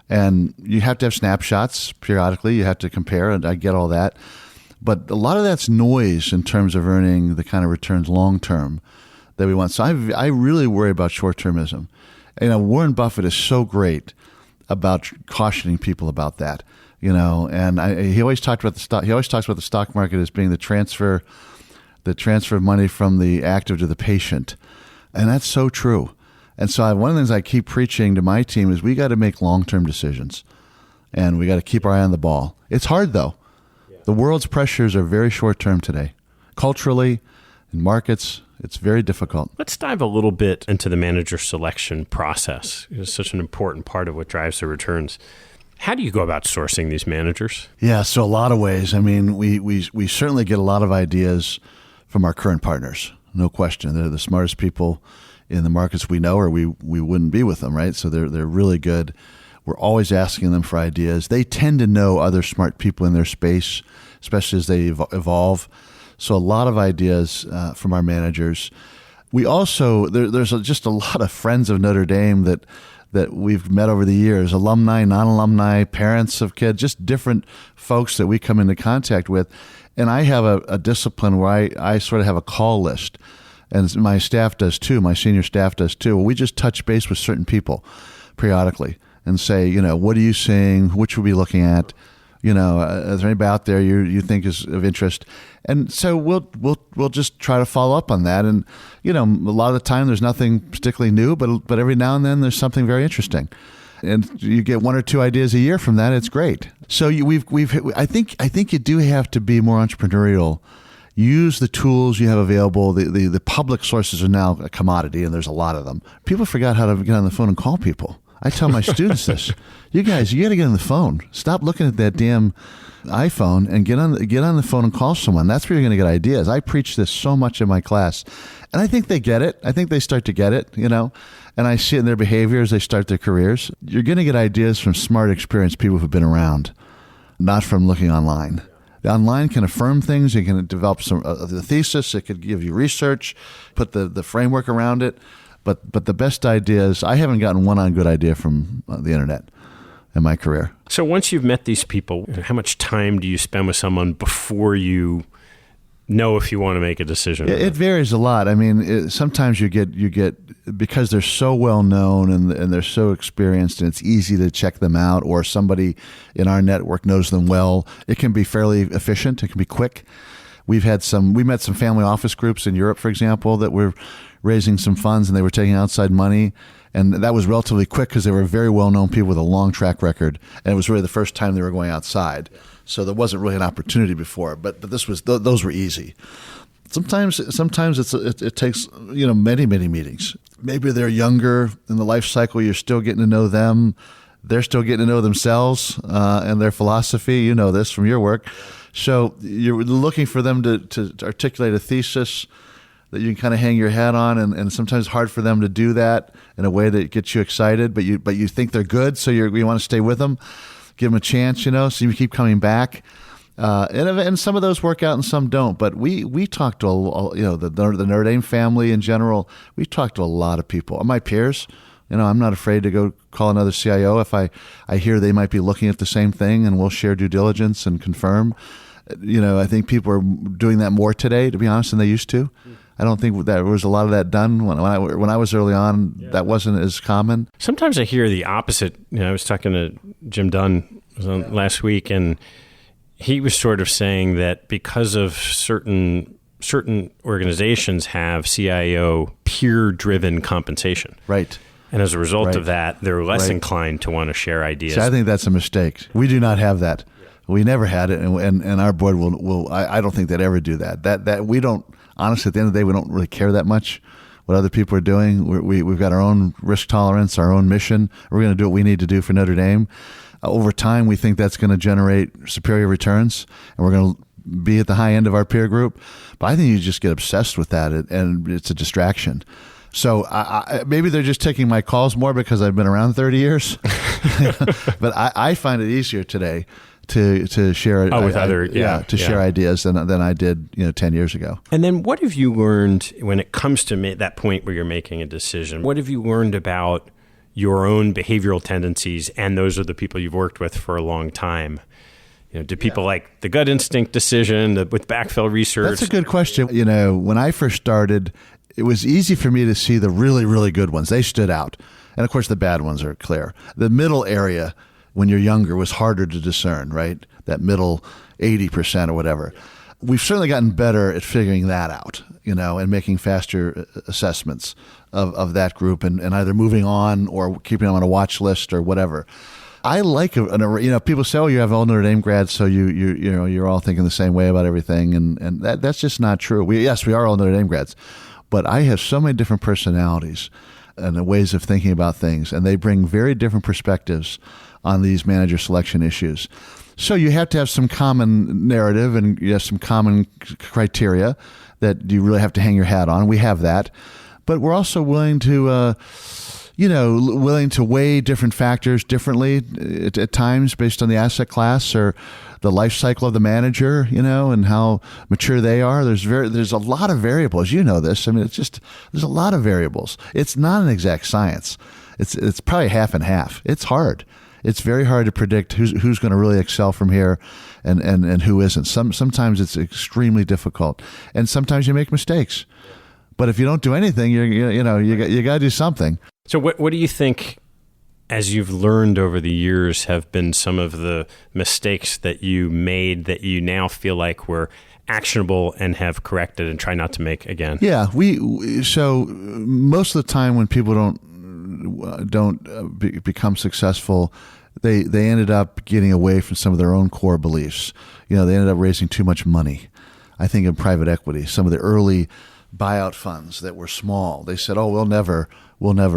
and you have to have snapshots periodically. You have to compare, and I get all that. But a lot of that's noise in terms of earning the kind of returns long-term that we want. So I really worry about short-termism. Warren Buffett is so great about cautioning people about that. And he always talked about the stock. He always talks about the stock market as being the transfer of money from the active to the patient, and that's so true. And so one of the things I keep preaching to my team is we got to make long-term decisions, and we got to keep our eye on the ball. It's hard though. Yeah. The world's pressures are very short-term today, culturally, In markets, it's very difficult. Let's dive a little bit into the manager selection process. It's such an important part of what drives the returns. How do you go about sourcing these managers? Yeah, so a lot of ways. I mean, we certainly get a lot of ideas from our current partners, no question. They're the smartest people in the markets we know, or we wouldn't be with them, right? So they're really good. We're always asking them for ideas. They tend to know other smart people in their space, especially as they evolve. So a lot of ideas from our managers. We also, there's just a lot of friends of Notre Dame that we've met over the years, alumni, non-alumni, parents of kids, just different folks that we come into contact with. And I have a discipline where I sort of have a call list. And my staff does too, my senior staff does too. We just touch base with certain people periodically and say, what are you seeing? Which we'll be looking at? Is there anybody out there you think is of interest? And so we'll just try to follow up on that. And a lot of the time there's nothing particularly new, but every now and then there's something very interesting, and you get one or two ideas a year from that. It's great. So I think you do have to be more entrepreneurial. Use the tools you have available. The public sources are now a commodity, and there's a lot of them. People forgot how to get on the phone and call people. I tell my students this. You guys, you got to get on the phone. Stop looking at that damn iPhone and get on the phone and call someone. That's where you're going to get ideas. I preach this so much in my class, and I think they get it. I think they start to get it, and I see it in their behavior as they start their careers. You're going to get ideas from smart, experienced people who've been around, not from looking online. The online can affirm things. You can develop the thesis. It could give you research, put the framework around it. But the best ideas, I haven't gotten one good idea from the internet in my career. So once you've met these people, how much time do you spend with someone before you know if you want to make a decision? It varies a lot. I mean, sometimes you get because they're so well known and they're so experienced, and it's easy to check them out, or somebody in our network knows them well. It can be fairly efficient. It can be quick. We met some family office groups in Europe, for example, that were raising some funds, and they were taking outside money. And that was relatively quick because they were very well-known people with a long track record. And it was really the first time they were going outside. So there wasn't really an opportunity before. But those were easy. Sometimes it takes many meetings. Maybe they're younger in the life cycle. You're still getting to know them. They're still getting to know themselves and their philosophy. You know this from your work. So you're looking for them to articulate a thesis that you can kind of hang your hat on, and sometimes it's hard for them to do that in a way that gets you excited, but you think they're good, so you want to stay with them, give them a chance, so you keep coming back. And some of those work out and some don't. But we talk to the Notre Dame family in general. We talk to a lot of people. My peers, I'm not afraid to go call another CIO if I hear they might be looking at the same thing, and we'll share due diligence and confirm. I think people are doing that more today, to be honest, than they used to. I don't think there was a lot of that done when I was early on. Yeah. That wasn't as common. Sometimes I hear the opposite. I was talking to Jim Dunn last week, and he was sort of saying that because of certain organizations have CIO peer-driven compensation. Right. And as a result of that, they're less inclined to want to share ideas. So I think that's a mistake. We do not have that. We never had it, and our board will. I don't think they'd ever do that. That we don't. Honestly, at the end of the day, we don't really care that much what other people are doing. We've got our own risk tolerance, our own mission. We're going to do what we need to do for Notre Dame. Over time, we think that's going to generate superior returns, and we're going to be at the high end of our peer group. But I think you just get obsessed with that, and it's a distraction. So maybe they're just taking my calls more because I've been around 30 years. But I find it easier today to share share ideas than I did 10 years ago. And then what have you learned when it comes to that point where you're making a decision? What have you learned about your own behavioral tendencies, and those are the people you've worked with for a long time? Do people like the gut instinct decision with backfill research? That's a good question. When I first started, it was easy for me to see the really, really good ones. They stood out. And of course, the bad ones are clear. The middle area, when you're younger, was harder to discern, right? That middle 80% or whatever. We've certainly gotten better at figuring that out, and making faster assessments of that group and either moving on or keeping them on a watch list or whatever. I like people say, oh, you have all Notre Dame grads, so you're all thinking the same way about everything, and that's just not true. We are all Notre Dame grads, but I have so many different personalities and ways of thinking about things, and they bring very different perspectives on these manager selection issues. So you have to have some common narrative and you have some common criteria that you really have to hang your hat on. We have that, but we're also willing to weigh different factors differently at times based on the asset class or the life cycle of the manager, and how mature they are. There's a lot of variables. You know this. I mean, there's a lot of variables. It's not an exact science. It's probably half and half. It's hard. It's very hard to predict who's going to really excel from here and who isn't. Sometimes it's extremely difficult, and sometimes you make mistakes. But if you don't do anything, you got to do something. So what do you think, as you've learned over the years, have been some of the mistakes that you made that you now feel like were actionable and have corrected and try not to make again? Yeah, so most of the time when people don't become successful, they ended up getting away from some of their own core beliefs. They ended up raising too much money. I think in private equity, some of the early buyout funds that were small, they said, "Oh, we'll never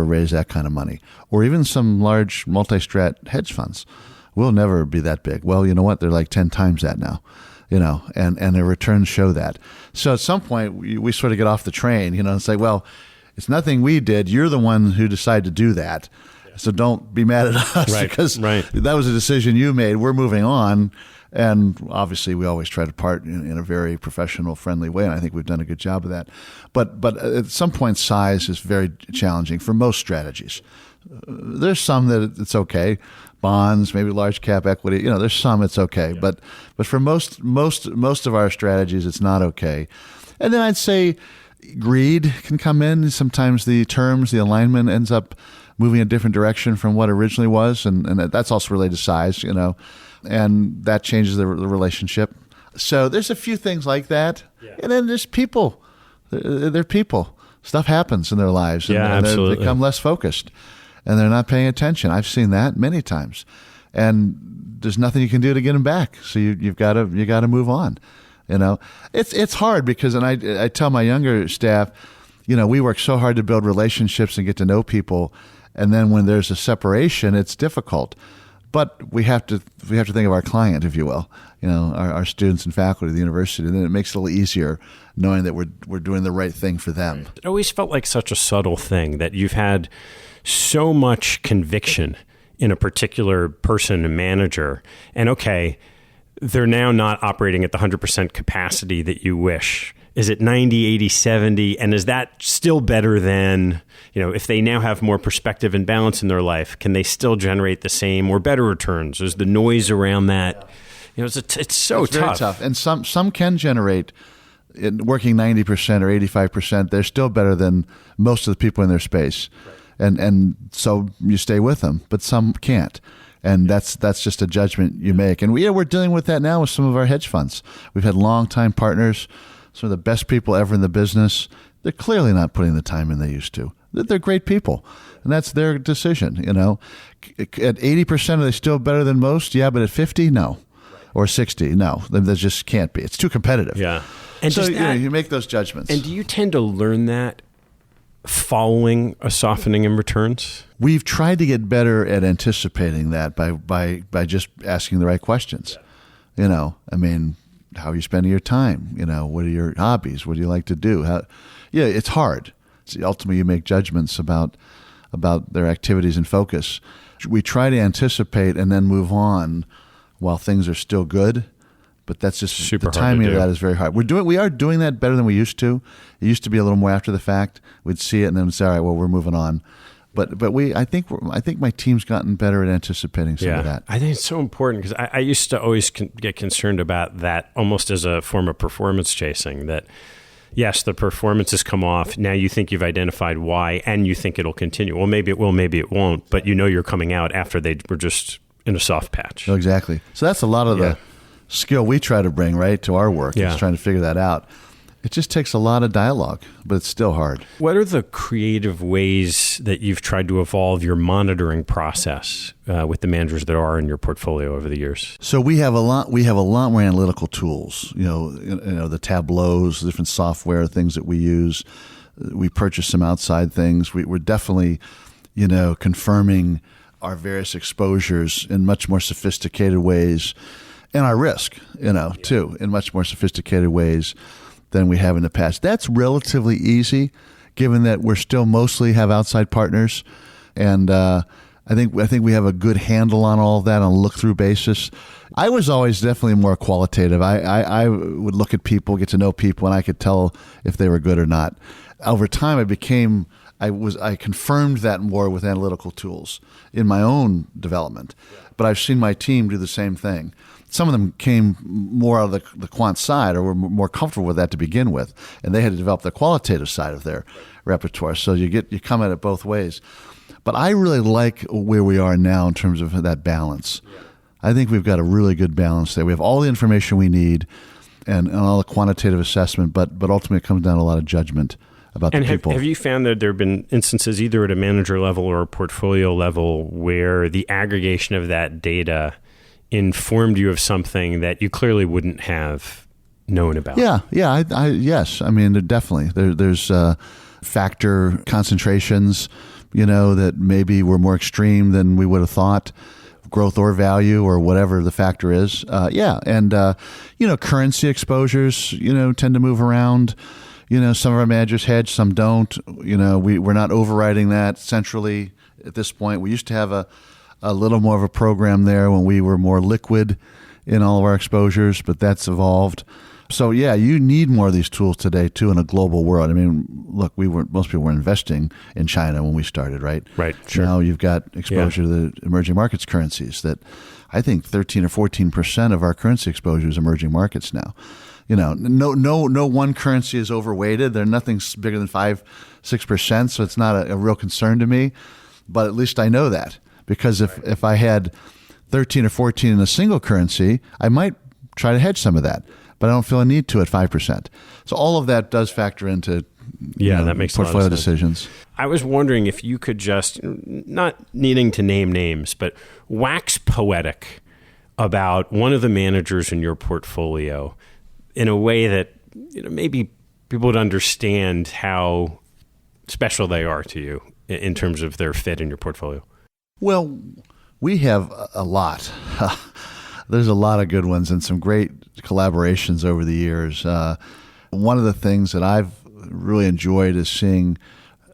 raise that kind of money." Or even some large multi-strat hedge funds, "We'll never be that big." Well, you know what? They're like 10 times that now, and their returns show that. So at some point, we sort of get off the train, and say, well, it's nothing we did. You're the one who decided to do that. So don't be mad at us because that was a decision you made. We're moving on. And obviously, we always try to part in a very professional, friendly way, and I think we've done a good job of that. But at some point, size is very challenging for most strategies. There's some that it's okay, bonds, maybe large cap equity. There's some it's okay, but for most of our strategies, it's not okay. And then I'd say greed can come in. Sometimes the alignment ends up moving a different direction from what originally was, and that's also related to size, and that changes the relationship. So there's a few things like that. Yeah. And then there's people. They're people. Stuff happens in their lives, and absolutely. They become less focused, and they're not paying attention. I've seen that many times, and there's nothing you can do to get them back. So you've got to move on. It's hard because, and I tell my younger staff, we work so hard to build relationships and get to know people, and then when there's a separation, it's difficult. But we have to think of our client, if you will, our students and faculty of the university. And then it makes it a little easier knowing that we're doing the right thing for them. It always felt like such a subtle thing that you've had so much conviction in a particular person and manager. And okay, they're now not operating at the 100% capacity that you wish. Is it 90, 80, 70? And is that still better than, if they now have more perspective and balance in their life, can they still generate the same or better returns? Is the noise around that? It's so tough. Very tough. And some can generate, working 90% or 85%, they're still better than most of the people in their space. Right. And so you stay with them, but some can't. And that's just a judgment you make. And we're dealing with that now with some of our hedge funds. We've had longtime partners, some of the best people ever in the business. They're clearly not putting the time in they used to. They're great people, and that's their decision. At 80%, are they still better than most? Yeah, but at 50, no, or 60, no. That just can't be. It's too competitive. Yeah, and so you make those judgments. And do you tend to learn that following a softening in returns? We've tried to get better at anticipating that by just asking the right questions. How are you spending your time? What are your hobbies? What do you like to do? It's hard. Ultimately, you make judgments about their activities and focus. We try to anticipate and then move on while things are still good, but that's just super the timing of that is very hard. We are doing that better than we used to. It used to be a little more after the fact. We'd see it and then we'd say, all right, well, we're moving on. But I think my team's gotten better at anticipating some of that. I think it's so important because I used to always get concerned about that almost as a form of performance chasing. That yes, the performance has come off. Now you think you've identified why, and you think it'll continue. Well, maybe it will, maybe it won't. But you're coming out after they were just in a soft patch. Oh, exactly. So that's a lot of the skill we try to bring to our work. Is trying to figure that out. It just takes a lot of dialogue, but it's still hard. What are the creative ways that you've tried to evolve your monitoring process with the managers that are in your portfolio over the years? So we have a lot more analytical tools. The tableaus, different software, things that we use. We purchase some outside things. We're definitely, confirming our various exposures in much more sophisticated ways, and our risk, too, in much more sophisticated ways than we have in the past. That's relatively easy, given that we're still mostly have outside partners, and I think we have a good handle on all of that on a look-through basis. I was always definitely more qualitative. I would look at people, get to know people, and I could tell if they were good or not. Over time, I confirmed that more with analytical tools in my own development, but I've seen my team do the same thing. Some of them came more out of the quant side or were more comfortable with that to begin with, and they had to develop the qualitative side of their repertoire. So you come at it both ways. But I really like where we are now in terms of that balance. Yeah. I think we've got a really good balance there. We have all the information we need and all the quantitative assessment, but ultimately it comes down to a lot of judgment about the people. Have you found that there have been instances either at a manager level or a portfolio level where the aggregation of that data informed you of something that you clearly wouldn't have known about? Yes. I mean, there's factor concentrations, that maybe were more extreme than we would have thought, growth or value or whatever the factor is. And currency exposures, tend to move around. Some of our managers hedge, some don't. We're not overriding that centrally at this point. We used to have a little more of a program there when we were more liquid in all of our exposures, but that's evolved. So you need more of these tools today too in a global world. I mean, look, most people were investing in China when we started, right? Right. Sure. Now you've got exposure to the emerging markets currencies that I think 13 or 14% of our currency exposure is emerging markets now. No one currency is overweighted. They're nothing bigger than 5-6%, so it's not a real concern to me. But at least I know that. Because if I had 13 or 14 in a single currency, I might try to hedge some of that, but I don't feel a need to at 5%. So all of that does factor into that makes portfolio a lot of sense. Decisions. I was wondering if you could just, not needing to name names, but wax poetic about one of the managers in your portfolio in a way that maybe people would understand how special they are to you in terms of their fit in your portfolio. Well, we have a lot. There's a lot of good ones and some great collaborations over the years. One of the things that I've really enjoyed is seeing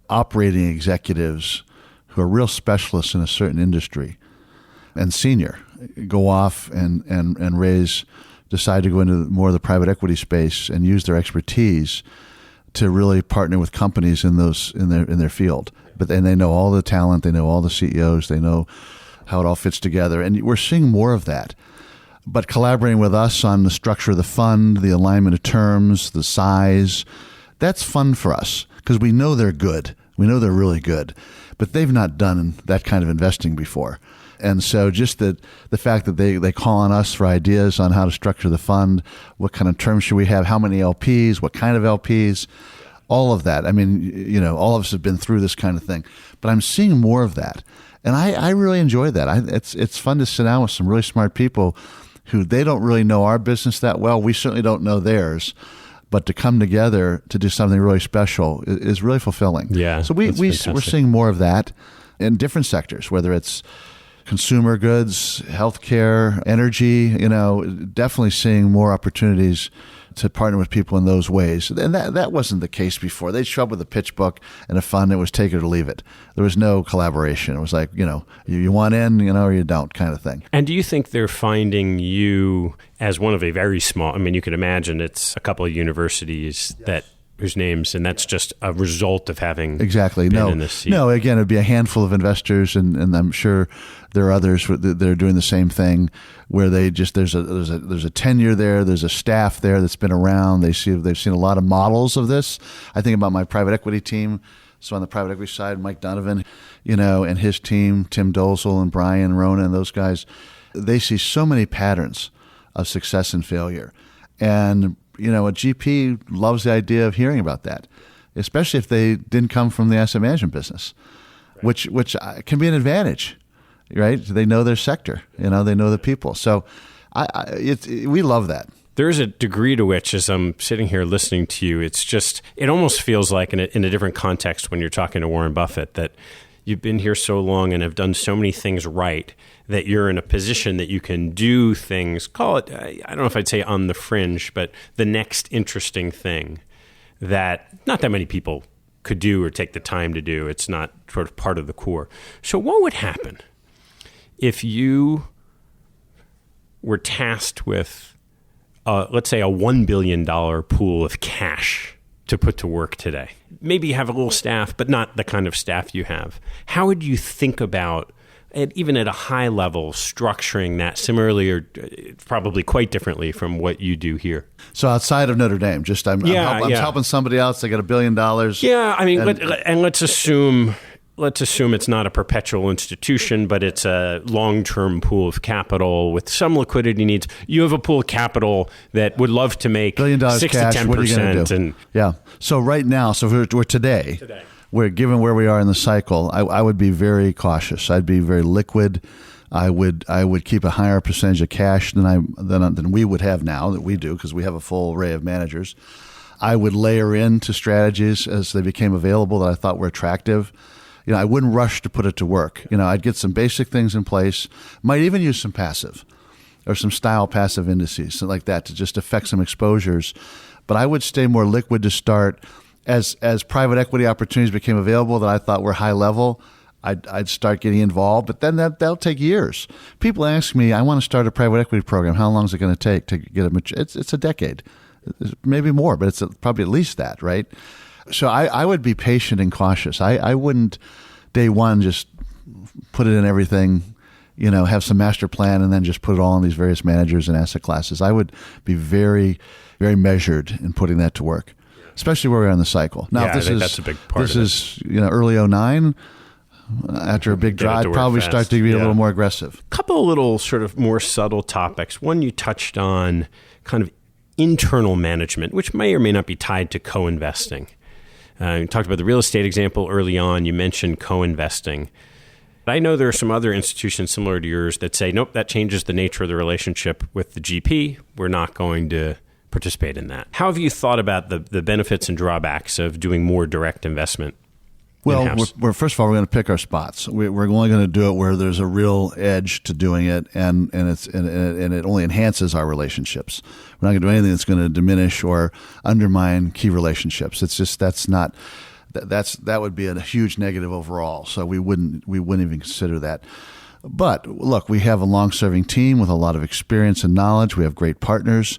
operating executives who are real specialists in a certain industry and senior go off and decide to go into more of the private equity space and use their expertise to really partner with companies in their field. But then they know all the talent, they know all the CEOs, they know how it all fits together. And we're seeing more of that. But collaborating with us on the structure of the fund, the alignment of terms, the size, that's fun for us because we know they're good. We know they're really good. But they've not done that kind of investing before. And so just the fact that they call on us for ideas on how to structure the fund, what kind of terms should we have, how many LPs, what kind of LPs, all of that. I mean, all of us have been through this kind of thing. But I'm seeing more of that. And I really enjoy that. It's fun to sit down with some really smart people who they don't really know our business that well. We certainly don't know theirs. But to come together to do something really special is really fulfilling. Yeah, so we're seeing more of that in different sectors, whether it's consumer goods, healthcare, energy, definitely seeing more opportunities to partner with people in those ways. And that wasn't the case before. They'd show up with a pitch book and a fund. It was take it or leave it. There was no collaboration. It was like, you want in, or you don't kind of thing. And do you think they're finding you as one of a very small, I mean, you can imagine it's a couple of universities whose names, and that's just a result of having been in this seat. No, again, it'd be a handful of investors, and I'm sure there are others that are doing the same thing, where they just there's a tenure there, there's a staff there that's been around. They've seen a lot of models of this. I think about my private equity team. So on the private equity side, Mike Donovan, and his team, Tim Dozel and Brian Rona and those guys, they see so many patterns of success and failure, and a GP loves the idea of hearing about that, especially if they didn't come from the asset management business, right. which can be an advantage, right? They know their sector, they know the people. So we love that. There's a degree to which, as I'm sitting here listening to you, it almost feels like in a different context when you're talking to Warren Buffett, that you've been here so long and have done so many things right that you're in a position that you can do things, call it, I don't know if I'd say on the fringe, but the next interesting thing that not that many people could do or take the time to do. It's not sort of part of the core. So what would happen if you were tasked with, let's say, a $1 billion pool of cash to put to work today? Maybe you have a little staff, but not the kind of staff you have. How would you think about, even at a high level, structuring that similarly or probably quite differently from what you do here? So outside of Notre Dame, I'm helping somebody else. They got $1 billion. Yeah, I mean, let's assume it's not a perpetual institution, but it's a long-term pool of capital with some liquidity needs. You have a pool of capital that would love to make $1 billion 6 cash, to 10%. What are you going to do? Yeah. So right now, we're today. We're given where we are in the cycle. I would be very cautious. I'd be very liquid. I would keep a higher percentage of cash than we would have now, that we do, because we have a full array of managers. I would layer into strategies as they became available that I thought were attractive. I wouldn't rush to put it to work. I'd get some basic things in place. Might even use some passive or some style passive indices, something like that, to just affect some exposures. But I would stay more liquid to start. As private equity opportunities became available that I thought were high level, I'd start getting involved. But then that'll take years. People ask me, I want to start a private equity program. How long is it going to take to get it mature? It's a decade, maybe more, but it's probably at least that, right? So I would be patient and cautious. I wouldn't day one just put it in everything, have some master plan and then just put it all in these various managers and asset classes. I would be very, very measured in putting that to work, especially where we are in the cycle. Now, I think that's a big part of it. This is early 2009. After a big draw, I'd probably start to be a little more aggressive. A couple of little sort of more subtle topics. One, you touched on kind of internal management, which may or may not be tied to co-investing. You talked about the real estate example early on. You mentioned co-investing. I know there are some other institutions similar to yours that say, nope, that changes the nature of the relationship with the GP. We're not going to participate in that. How have you thought about the benefits and drawbacks of doing more direct investment? Well, we're first of all, we're going to pick our spots. We're only going to do it where there's a real edge to doing it, and it only enhances our relationships. We're not going to do anything that's going to diminish or undermine key relationships. It's just that would be a huge negative overall. So we wouldn't even consider that. But look, we have a long-serving team with a lot of experience and knowledge. We have great partners.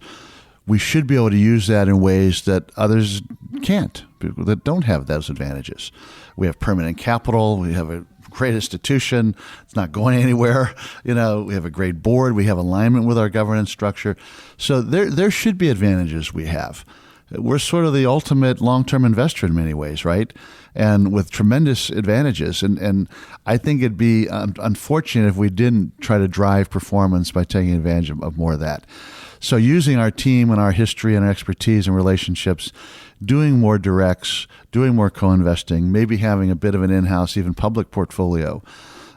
We should be able to use that in ways that others can't, people that don't have those advantages. We have permanent capital. We have a great institution. It's not going anywhere. We have a great board. We have alignment with our governance structure. So there should be advantages we have. We're sort of the ultimate long-term investor in many ways, right? And with tremendous advantages. And I think it'd be unfortunate if we didn't try to drive performance by taking advantage of more of that. So using our team and our history and our expertise and relationships, doing more directs, doing more co-investing, maybe having a bit of an in-house, even public portfolio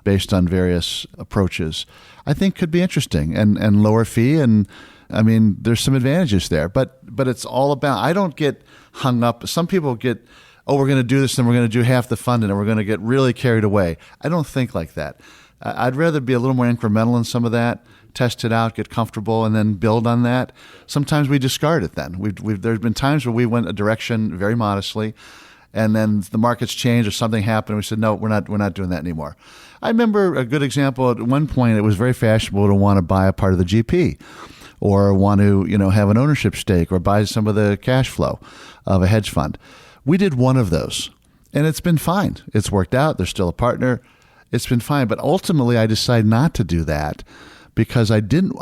based on various approaches, I think could be interesting and lower fee. And I mean, there's some advantages there, but it's all about, I don't get hung up. Some people get, we're going to do this and we're going to do half the funding and we're going to get really carried away. I don't think like that. I'd rather be a little more incremental in some of that, test it out, get comfortable, and then build on that. Sometimes we discard it then. There's been times where we went a direction very modestly, and then the markets changed or something happened, and we said, no, we're not doing that anymore. I remember a good example. At one point, it was very fashionable to want to buy a part of the GP or want to have an ownership stake or buy some of the cash flow of a hedge fund. We did one of those, and it's been fine. It's worked out. They're still a partner. It's been fine. But ultimately, I decided not to do that because I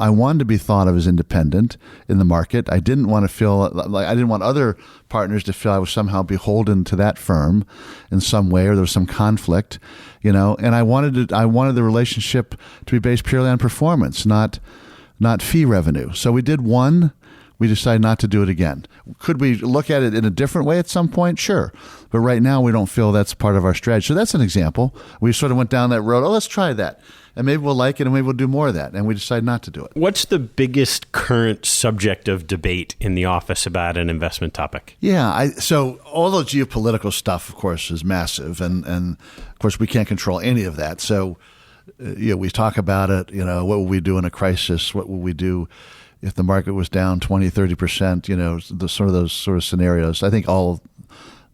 wanted to be thought of as independent in the market. I didn't want to feel like I didn't want other partners to feel I was somehow beholden to that firm in some way, or there was some conflict, and I wanted the relationship to be based purely on performance, not fee revenue. So we did one We decide not to do it again. Could we look at it in a different way at some point? Sure. But right now, we don't feel that's part of our strategy. So that's an example. We sort of went down that road. Oh, let's try that. And maybe we'll like it, and maybe we'll do more of that. And we decide not to do it. What's the biggest current subject of debate in the office about an investment topic? Yeah. So all the geopolitical stuff, of course, is massive. And of course, we can't control any of that. So we talk about it. What will we do in a crisis? What will we do if the market was down 20, 30%, those sort of scenarios. I think all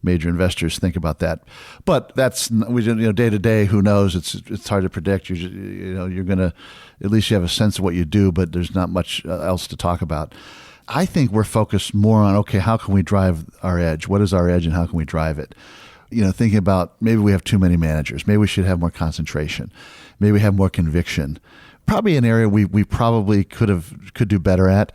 major investors think about that. But that's, day to day, who knows? It's hard to predict. You're going to, at least you have a sense of what you do, but there's not much else to talk about. I think we're focused more on, okay, how can we drive our edge? What is our edge and how can we drive it? Thinking about maybe we have too many managers. Maybe we should have more concentration. Maybe we have more conviction. Probably an area we probably could do better at,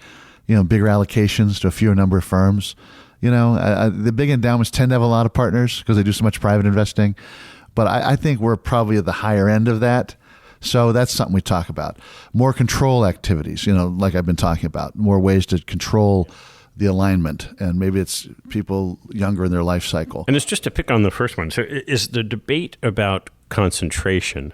bigger allocations to a fewer number of firms. The big endowments tend to have a lot of partners because they do so much private investing. But I think we're probably at the higher end of that. So that's something we talk about. More control activities, like I've been talking about, more ways to control the alignment. And maybe it's people younger in their life cycle. And it's just to pick on the first one. So is the debate about concentration?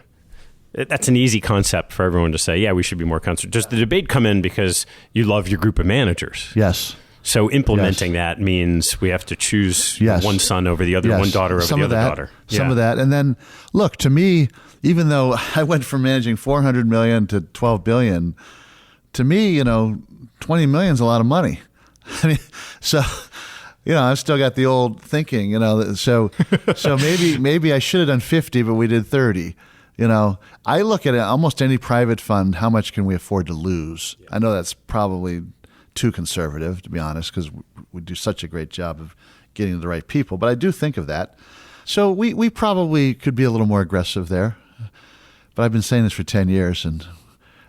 That's an easy concept for everyone to say, yeah, we should be more concentrated. Does the debate come in because you love your group of managers? Yes. So implementing that means we have to choose one son over the other, one daughter over the other daughter. Some of that. And then, look, to me, even though I went from managing $400 million to $12 billion, to me, 20 million is a lot of money. I mean, so... I've still got the old thinking, so maybe I should have done 50, but we did 30. I look at it, almost any private fund, how much can we afford to lose? I know that's probably too conservative, to be honest, because we do such a great job of getting the right people. But I do think of that. So we probably could be a little more aggressive there. But I've been saying this for 10 years, and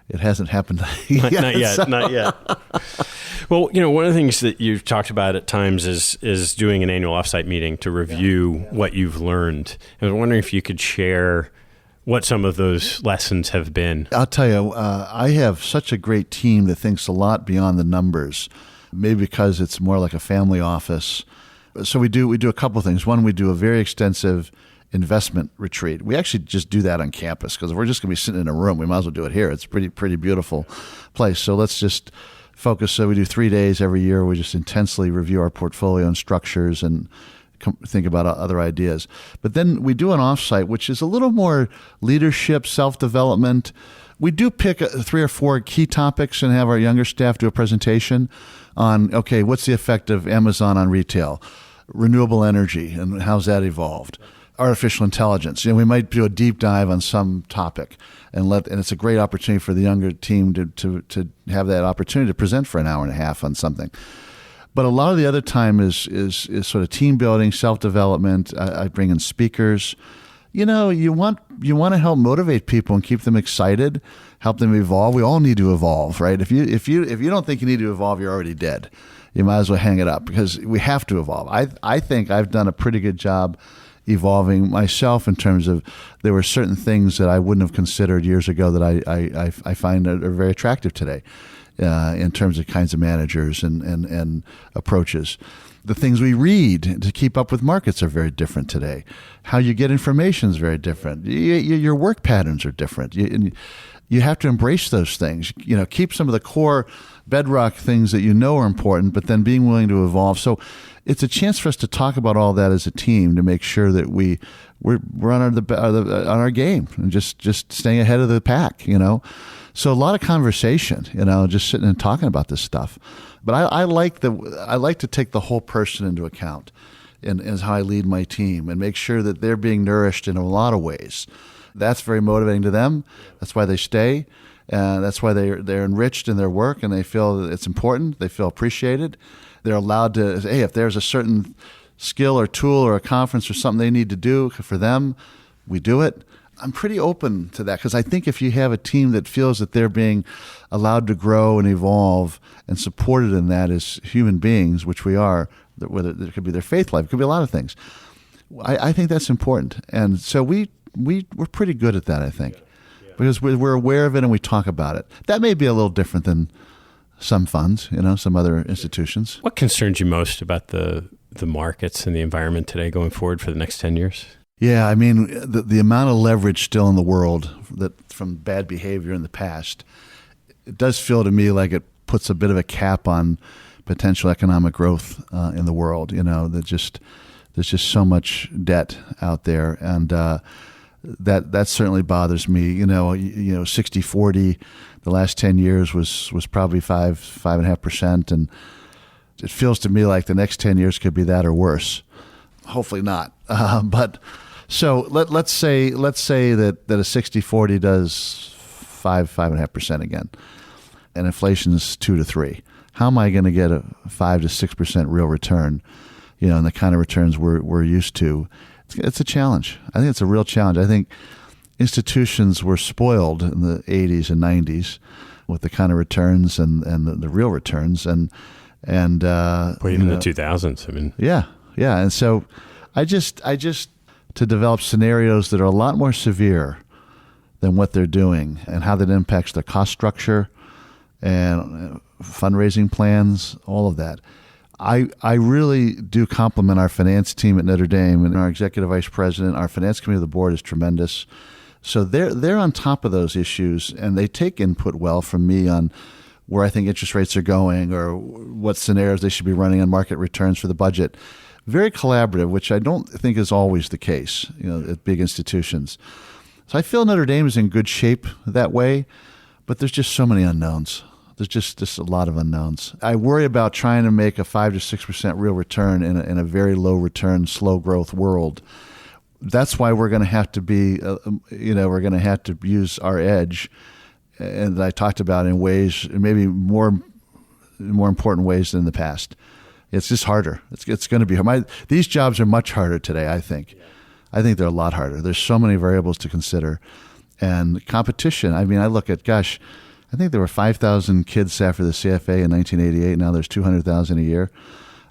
it hasn't happened yet. Not yet. Well, one of the things that you've talked about at times is doing an annual offsite meeting to review what you've learned. And I was wondering if you could share what some of those lessons have been. I'll tell you, I have such a great team that thinks a lot beyond the numbers, maybe because it's more like a family office. So we do a couple of things. One, we do a very extensive investment retreat. We actually just do that on campus because if we're just going to be sitting in a room, we might as well do it here. It's a pretty beautiful place. So let's just focus. So we do 3 days every year. We just intensely review our portfolio and structures and think about other ideas. But then we do an offsite, which is a little more leadership, self-development. We do pick 3 or 4 key topics and have our younger staff do a presentation on, okay, what's the effect of Amazon on retail, renewable energy, and how's that evolved? Artificial intelligence. We might do a deep dive on some topic, and it's a great opportunity for the younger team to have that opportunity to present for an hour and a half on something. But a lot of the other time is sort of team building, self-development. I bring in speakers. You want to help motivate people and keep them excited, help them evolve. We all need to evolve, right? If you don't think you need to evolve, you're already dead. You might as well hang it up because we have to evolve. I think I've done a pretty good job evolving myself in terms of there were certain things that I wouldn't have considered years ago that I find are very attractive today in terms of kinds of managers and approaches. The things we read to keep up with markets are very different today. How you get information is very different. Your work patterns are different. You have to embrace those things. Keep some of the core bedrock things that are important, but then being willing to evolve. So it's a chance for us to talk about all that as a team to make sure that we're on our game and just staying ahead of the pack. So a lot of conversation. Just sitting and talking about this stuff. But I like to take the whole person into account, and as how I lead my team and make sure that they're being nourished in a lot of ways. That's very motivating to them. That's why they stay. That's why they're enriched in their work and they feel that it's important. They feel appreciated. They're allowed to, hey, if there's a certain skill or tool or a conference or something they need to do for them, we do it. I'm pretty open to that because I think if you have a team that feels that they're being allowed to grow and evolve and supported in that as human beings, which we are, whether it could be their faith life, it could be a lot of things. I think that's important. And so we're pretty good at that, I think, because we're aware of it and we talk about it. That may be a little different than some funds, some other institutions. What concerns you most about the markets and the environment today going forward for the next 10 years? Yeah, I mean, the amount of leverage still in the world that from bad behavior in the past, it does feel to me like it puts a bit of a cap on potential economic growth in the world. There's just so much debt out there, and that certainly bothers me. 60-40, the last 10 years was probably 5.5%, and it feels to me like the next 10 years could be that or worse. Hopefully not, but. So let's say that a 60-40 does 5.5% again, and inflation is 2 to 3. How am I going to get a 5 to 6% real return? And the kind of returns we're used to. It's a challenge. I think it's a real challenge. I think institutions were spoiled in the 80s and 90s with the kind of returns and the real returns and even the 2000s. I mean, yeah, and so I just. To develop scenarios that are a lot more severe than what they're doing and how that impacts their cost structure and fundraising plans, all of that. I really do compliment our finance team at Notre Dame and our executive vice president. Our finance committee of the board is tremendous. So they're on top of those issues, and they take input well from me on where I think interest rates are going or what scenarios they should be running on market returns for the budget. Very collaborative, which I don't think is always the case, at big institutions. So I feel Notre Dame is in good shape that way, but there's just so many unknowns. There's just a lot of unknowns. I worry about trying to make a 5 to 6% real return in a very low return, slow growth world. That's why we're going to have to be, we're going to have to use our edge, and that I talked about in ways, maybe more important ways than in the past. It's just harder. It's going to be hard. These jobs are much harder today, I think. Yeah. I think they're a lot harder. There's so many variables to consider. And competition, I mean, I look at, I think there were 5,000 kids after the CFA in 1988. Now there's 200,000 a year.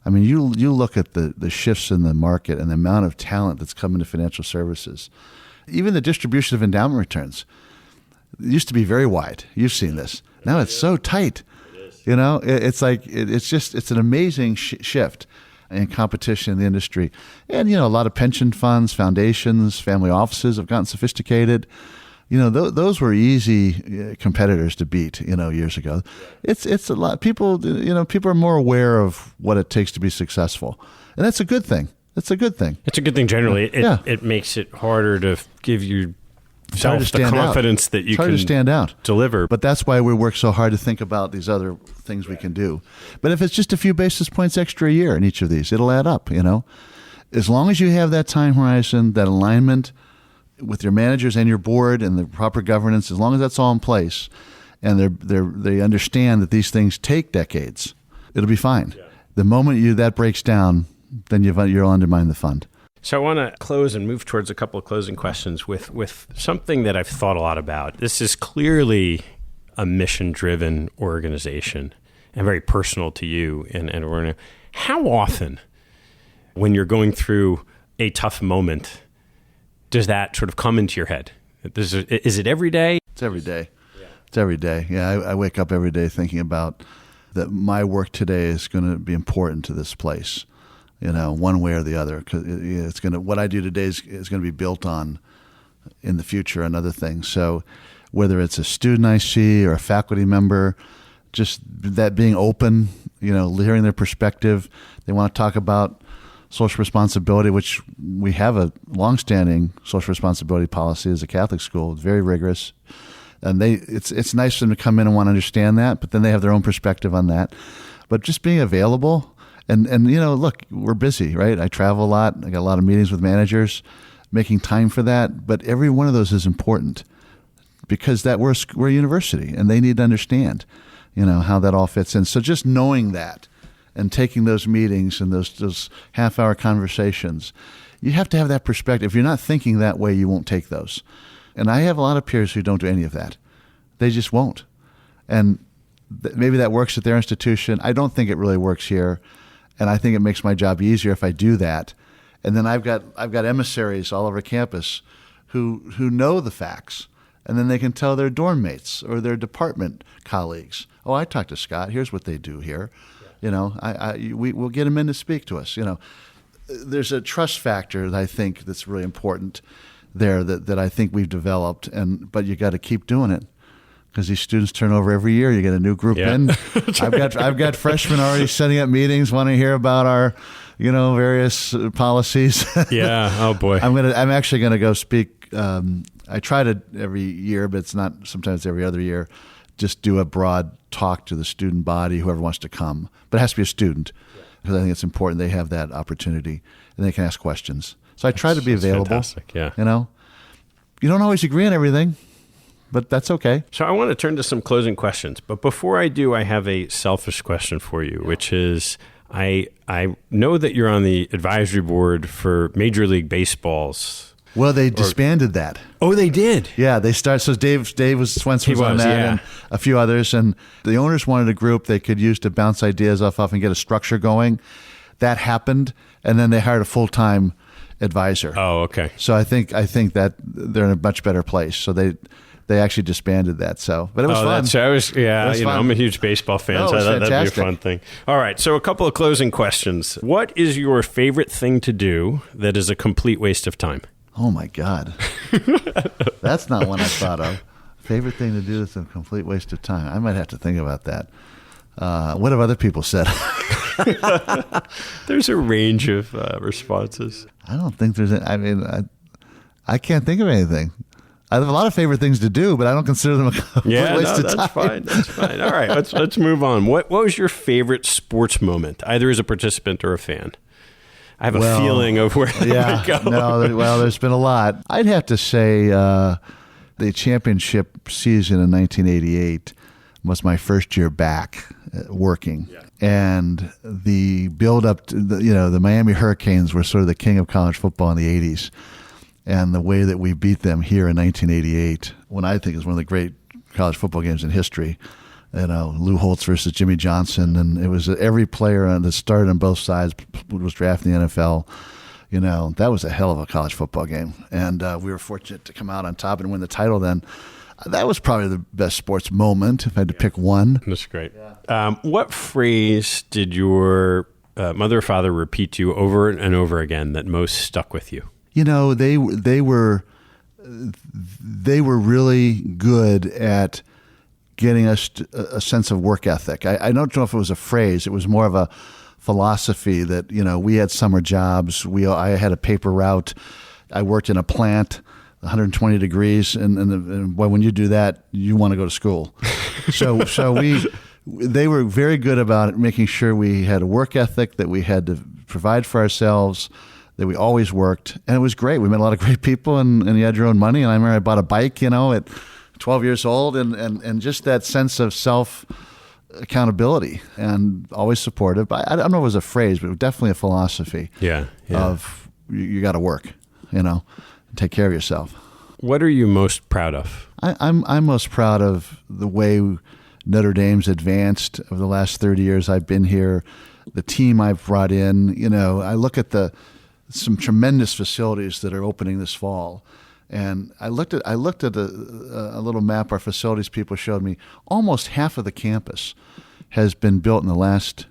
I mean, you look at the shifts in the market and the amount of talent that's come into financial services. Even the distribution of endowment returns. It used to be very wide. You've seen this. Now it's so tight. It's like it's an amazing shift in competition in the industry. And, a lot of pension funds, foundations, family offices have gotten sophisticated. Those were easy competitors to beat, years ago. It's a lot. People are more aware of what it takes to be successful. And that's a good thing. It's a good thing. It's a good thing generally. It makes it harder to give you the confidence that you can stand out, deliver. But that's why we work so hard to think about these other things we can do. But if it's just a few basis points extra a year in each of these, it'll add up, As long as you have that time horizon, that alignment with your managers and your board and the proper governance, as long as that's all in place and they understand that these things take decades, it'll be fine. Yeah. The moment that breaks down, then you'll undermine the fund. So I want to close and move towards a couple of closing questions with something that I've thought a lot about. This is clearly a mission-driven organization and very personal to you. And how often, when you're going through a tough moment, does that sort of come into your head? Is it every day? It's every day. Yeah. It's every day. Yeah, I wake up every day thinking about that my work today is going to be important to this place. One way or the other, because what I do today is going to be built on in the future and other things. So whether it's a student I see or a faculty member, just that being open, hearing their perspective. They want to talk about social responsibility, which we have a longstanding social responsibility policy as a Catholic school. It's very rigorous. And it's nice for them to come in and want to understand that, but then they have their own perspective on that. But just being available. And look, we're busy, right? I travel a lot. I got a lot of meetings with managers, making time for that. But every one of those is important because we're a university, and they need to understand, how that all fits in. So just knowing that and taking those meetings and those half-hour conversations, you have to have that perspective. If you're not thinking that way, you won't take those. And I have a lot of peers who don't do any of that. They just won't. And maybe that works at their institution. I don't think it really works here. And I think it makes my job easier if I do that. And then I've got emissaries all over campus who know the facts. And then they can tell their dorm mates or their department colleagues, Oh, I talked to Scott. Here's what they do here. We'll get them in to speak to us. There's a trust factor that I think that's really important there that I think we've developed, but you got to keep doing it because these students turn over every year. You get a new group in. I've got freshmen already setting up meetings, want to hear about our, various policies. Yeah. Oh boy. I'm actually gonna go speak. I try to every year, but it's not sometimes every other year. Just do a broad talk to the student body, whoever wants to come, but it has to be a student because I think it's important they have that opportunity and they can ask questions. So I try to be available. Fantastic. Yeah. You don't always agree on everything, but that's okay. So I want to turn to some closing questions. But before I do, I have a selfish question for you, which is I know that you're on the advisory board for Major League Baseball's. Well, they disbanded that. Oh, they did? Yeah, they started. So Dave Swenson was on that, and a few others. And the owners wanted a group they could use to bounce ideas off of and get a structure going. That happened, and then they hired a full-time advisor. Oh, okay. So I think that they're in a much better place. So they actually disbanded that. So, but it was fun. I'm a huge baseball fan, so that'd be a fun thing. All right. So a couple of closing questions. What is your favorite thing to do that is a complete waste of time? Oh my God. That's not one I thought of. Favorite thing to do that's a complete waste of time. I might have to think about that. What have other people said? There's a range of responses. I don't think there's I can't think of anything. I have a lot of favorite things to do, but I don't consider them a complete waste of time. That's fine. All right, let's move on. What was your favorite sports moment, either as a participant or a fan? I have a feeling of where that would go. No, there's been a lot. I'd have to say the championship season in 1988 was my first year back working. Yeah. And the build-up to the Miami Hurricanes were sort of the king of college football in the 80s. And the way that we beat them here in 1988, when I think is one of the great college football games in history, Lou Holtz versus Jimmy Johnson, and it was every player that started on both sides was drafted in the NFL. That was a hell of a college football game, and we were fortunate to come out on top and win the title. Then that was probably the best sports moment if I had to pick one. That's great. Yeah. What phrase did your mother or father repeat to you over and over again that most stuck with you? They were really good at getting us a sense of work ethic. I don't know if it was a phrase. It was more of a philosophy that, we had summer jobs. I had a paper route. I worked in a plant, 120 degrees. And when you do that, you want to go to school. So they were very good about it, making sure we had a work ethic, that we had to provide for ourselves, that we always worked. And it was great. We met a lot of great people, and you had your own money. And I remember I bought a bike, at 12 years old, and just that sense of self-accountability, and always supportive. But I don't know if it was a phrase, but it was definitely a philosophy of you got to work, take care of yourself. What are you most proud of? I'm most proud of the way Notre Dame's advanced over the last 30 years I've been here, the team I've brought in. I look at some tremendous facilities that are opening this fall. And I looked at a little map our facilities people showed me. Almost half of the campus has been built in the last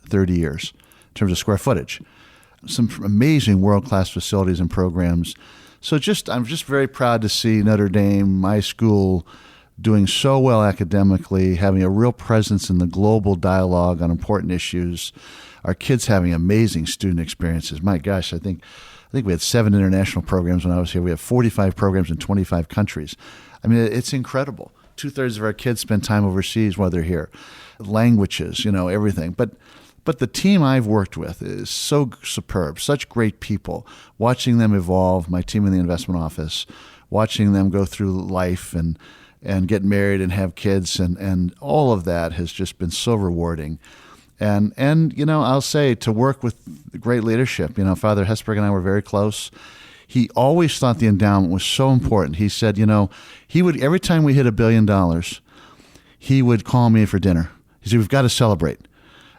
30 years in terms of square footage. Some amazing world-class facilities and programs. So I'm just very proud to see Notre Dame, my school, doing so well academically, having a real presence in the global dialogue on important issues. Our kids having amazing student experiences. My gosh, I think we had 7 international programs when I was here. We have 45 programs in 25 countries. I mean, it's incredible. 2/3 of our kids spend time overseas while they're here. Languages, everything. But the team I've worked with is so superb, such great people. Watching them evolve, my team in the investment office, watching them go through life and get married and have kids, and all of that has just been so rewarding. And I'll say, to work with great leadership, Father Hesburgh and I were very close. He always thought the endowment was so important. He said, he would, every time we hit $1 billion, he would call me for dinner. He said, we've got to celebrate.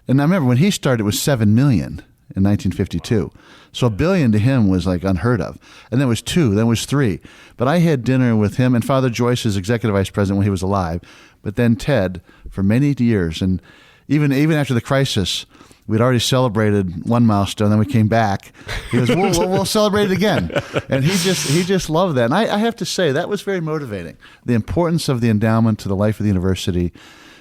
And I remember when he started, it was $7 million. in 1952. So $1 billion to him was like unheard of. And then it was 2, then it was 3. But I had dinner with him and Father Joyce as executive vice president when he was alive, but then Ted for many years. And even after the crisis, we'd already celebrated one milestone, then we came back. He goes, we'll celebrate it again. And he just loved that. And I have to say, that was very motivating. The importance of the endowment to the life of the university,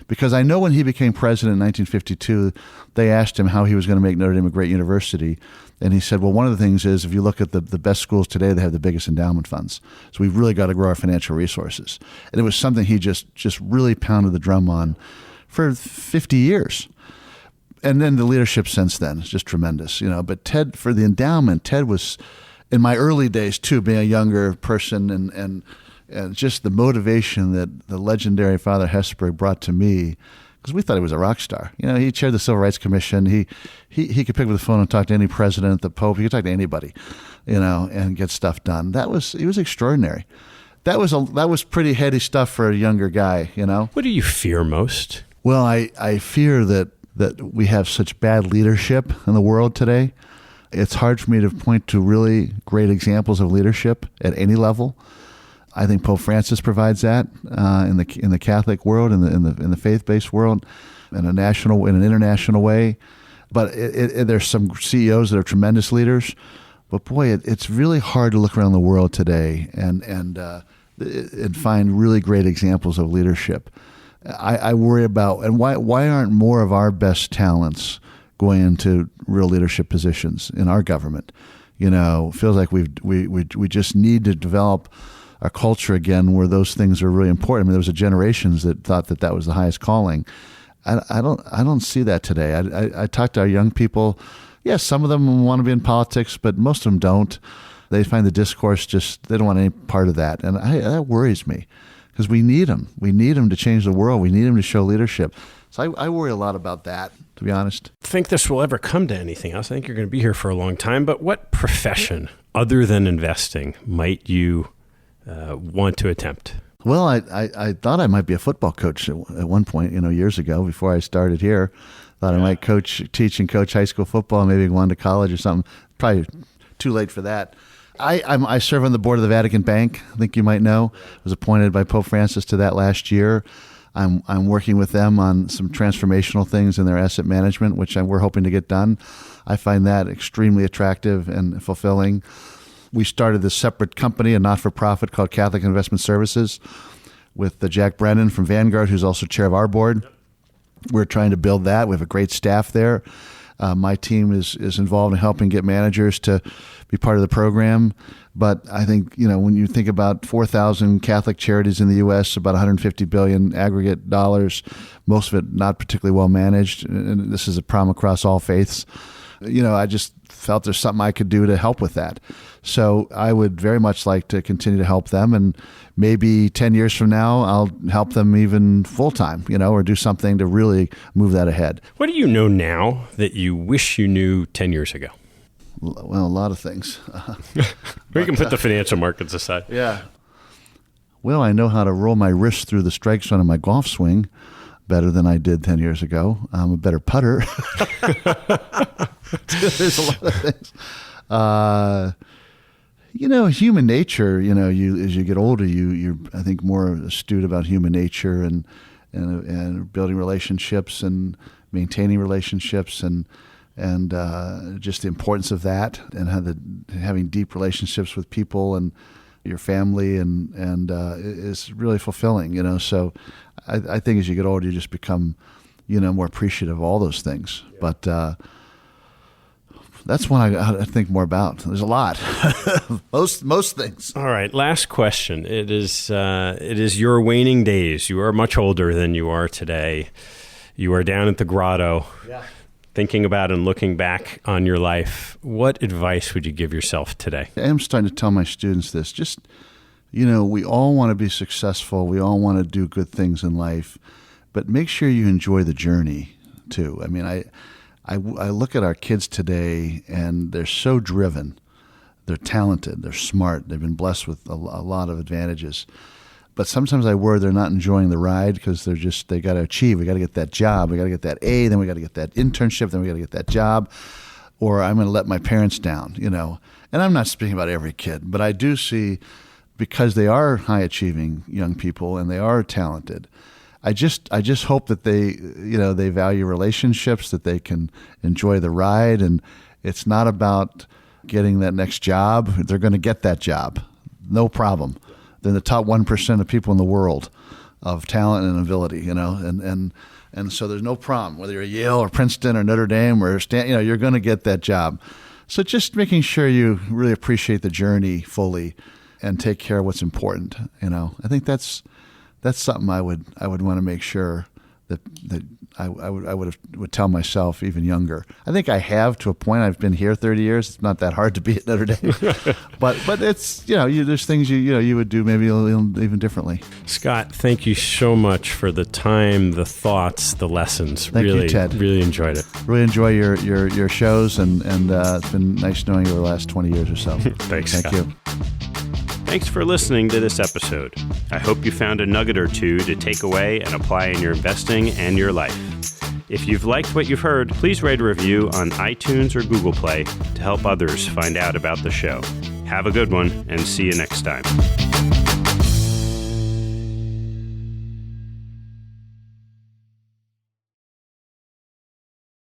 because I know when he became president in 1952, they asked him how he was going to make Notre Dame a great university. And he said, well, one of the things is if you look at the best schools today, they have the biggest endowment funds. So we've really got to grow our financial resources. And it was something he just really pounded the drum on for 50 years. And then the leadership since then is just tremendous, But Ted, for the endowment, Ted was, in my early days too, being a younger person and just the motivation that the legendary Father Hesburgh brought to me, because we thought he was a rock star. He chaired the Civil Rights Commission. He could pick up the phone and talk to any president, the Pope. He could talk to anybody, and get stuff done. He was extraordinary. That was pretty heady stuff for a younger guy, What do you fear most? Well, I fear that we have such bad leadership in the world today. It's hard for me to point to really great examples of leadership at any level. I think Pope Francis provides that in the Catholic world, in the faith-based world, in an international way. But there's some CEOs that are tremendous leaders. But boy, it's really hard to look around the world today and find really great examples of leadership. I worry about, and why aren't more of our best talents going into real leadership positions in our government? Feels like we just need to develop a culture again where those things are really important. I mean, there was generations that thought that was the highest calling. I don't see that today. I talk to our young people. Yes, some of them want to be in politics, but most of them don't. They find the discourse they don't want any part of that, and that worries me. Because we need them. We need them to change the world. We need them to show leadership. So I worry a lot about that, to be honest. Think this will ever come to anything else? I think you're going to be here for a long time. But what profession, other than investing, might you want to attempt? Well, I thought I might be a football coach at one point, years ago, before I started here. Thought I might teach and coach high school football, maybe go on to college or something. Probably too late for that. I serve on the board of the Vatican Bank. I think you might know. I was appointed by Pope Francis to that last year. I'm working with them on some transformational things in their asset management, which we're hoping to get done. I find that extremely attractive and fulfilling. We started this separate company, a not-for-profit called Catholic Investment Services, with Jack Brennan from Vanguard, who's also chair of our board. We're trying to build that. We have a great staff there. My team is involved in helping get managers to be part of the program. But I think, when you think about 4,000 Catholic charities in the U.S., about $150 billion aggregate dollars, most of it not particularly well managed, and this is a problem across all faiths, I just felt there's something I could do to help with that. So I would very much like to continue to help them, and maybe 10 years from now, I'll help them even full-time, or do something to really move that ahead. What do you know now that you wish you knew 10 years ago? Well, a lot of things. We can put the financial markets aside. Yeah. Well, I know how to roll my wrist through the strike zone of my golf swing better than I did 10 years ago. I'm a better putter. There's a lot of things. Human nature, you as you get older, you're I think more astute about human nature and building relationships and maintaining relationships and just the importance of that and having deep relationships with people and your family and is really fulfilling, So I think as you get older, you just become, more appreciative of all those things. Yeah. But that's one I think more about. There's a lot, most things. All right, last question. It is your waning days. You are much older than you are today. You are down at the grotto, thinking about and looking back on your life. What advice would you give yourself today? I'm starting to tell my students this. Just, we all want to be successful. We all want to do good things in life, but make sure you enjoy the journey too. I mean, I look at our kids today, and they're so driven. They're talented. They're smart. They've been blessed with a lot of advantages. But sometimes I worry they're not enjoying the ride because they got to achieve. We got to get that job. We got to get that A. Then we got to get that internship. Then we got to get that job. or I'm going to let my parents down, And I'm not speaking about every kid, but I do see, because they are high achieving young people and they are talented, I just hope that they value relationships, that they can enjoy the ride, and it's not about getting that next job. They're going to get that job, no problem. They're the top 1% of people in the world of talent and ability, and so there's no problem whether you're at Yale or Princeton or Notre Dame or you're going to get that job. So just making sure you really appreciate the journey fully and take care of what's important. I think that's something I would want to make sure that I would tell myself even younger. I think I have, to a point. I've been here 30 years. It's not that hard to be at Notre Dame, but it's there's things you would do maybe even differently. Scott, thank you so much for the time, the thoughts, the lessons. Thank you, Ted. Really enjoyed it. Really enjoy your shows, and it's been nice knowing you over the last 20 years or so. Thanks, Thank Scott. you. Thanks for listening to this episode. I hope you found a nugget or two to take away and apply in your investing and your life. If you've liked what you've heard, please write a review on iTunes or Google Play to help others find out about the show. Have a good one, and see you next time.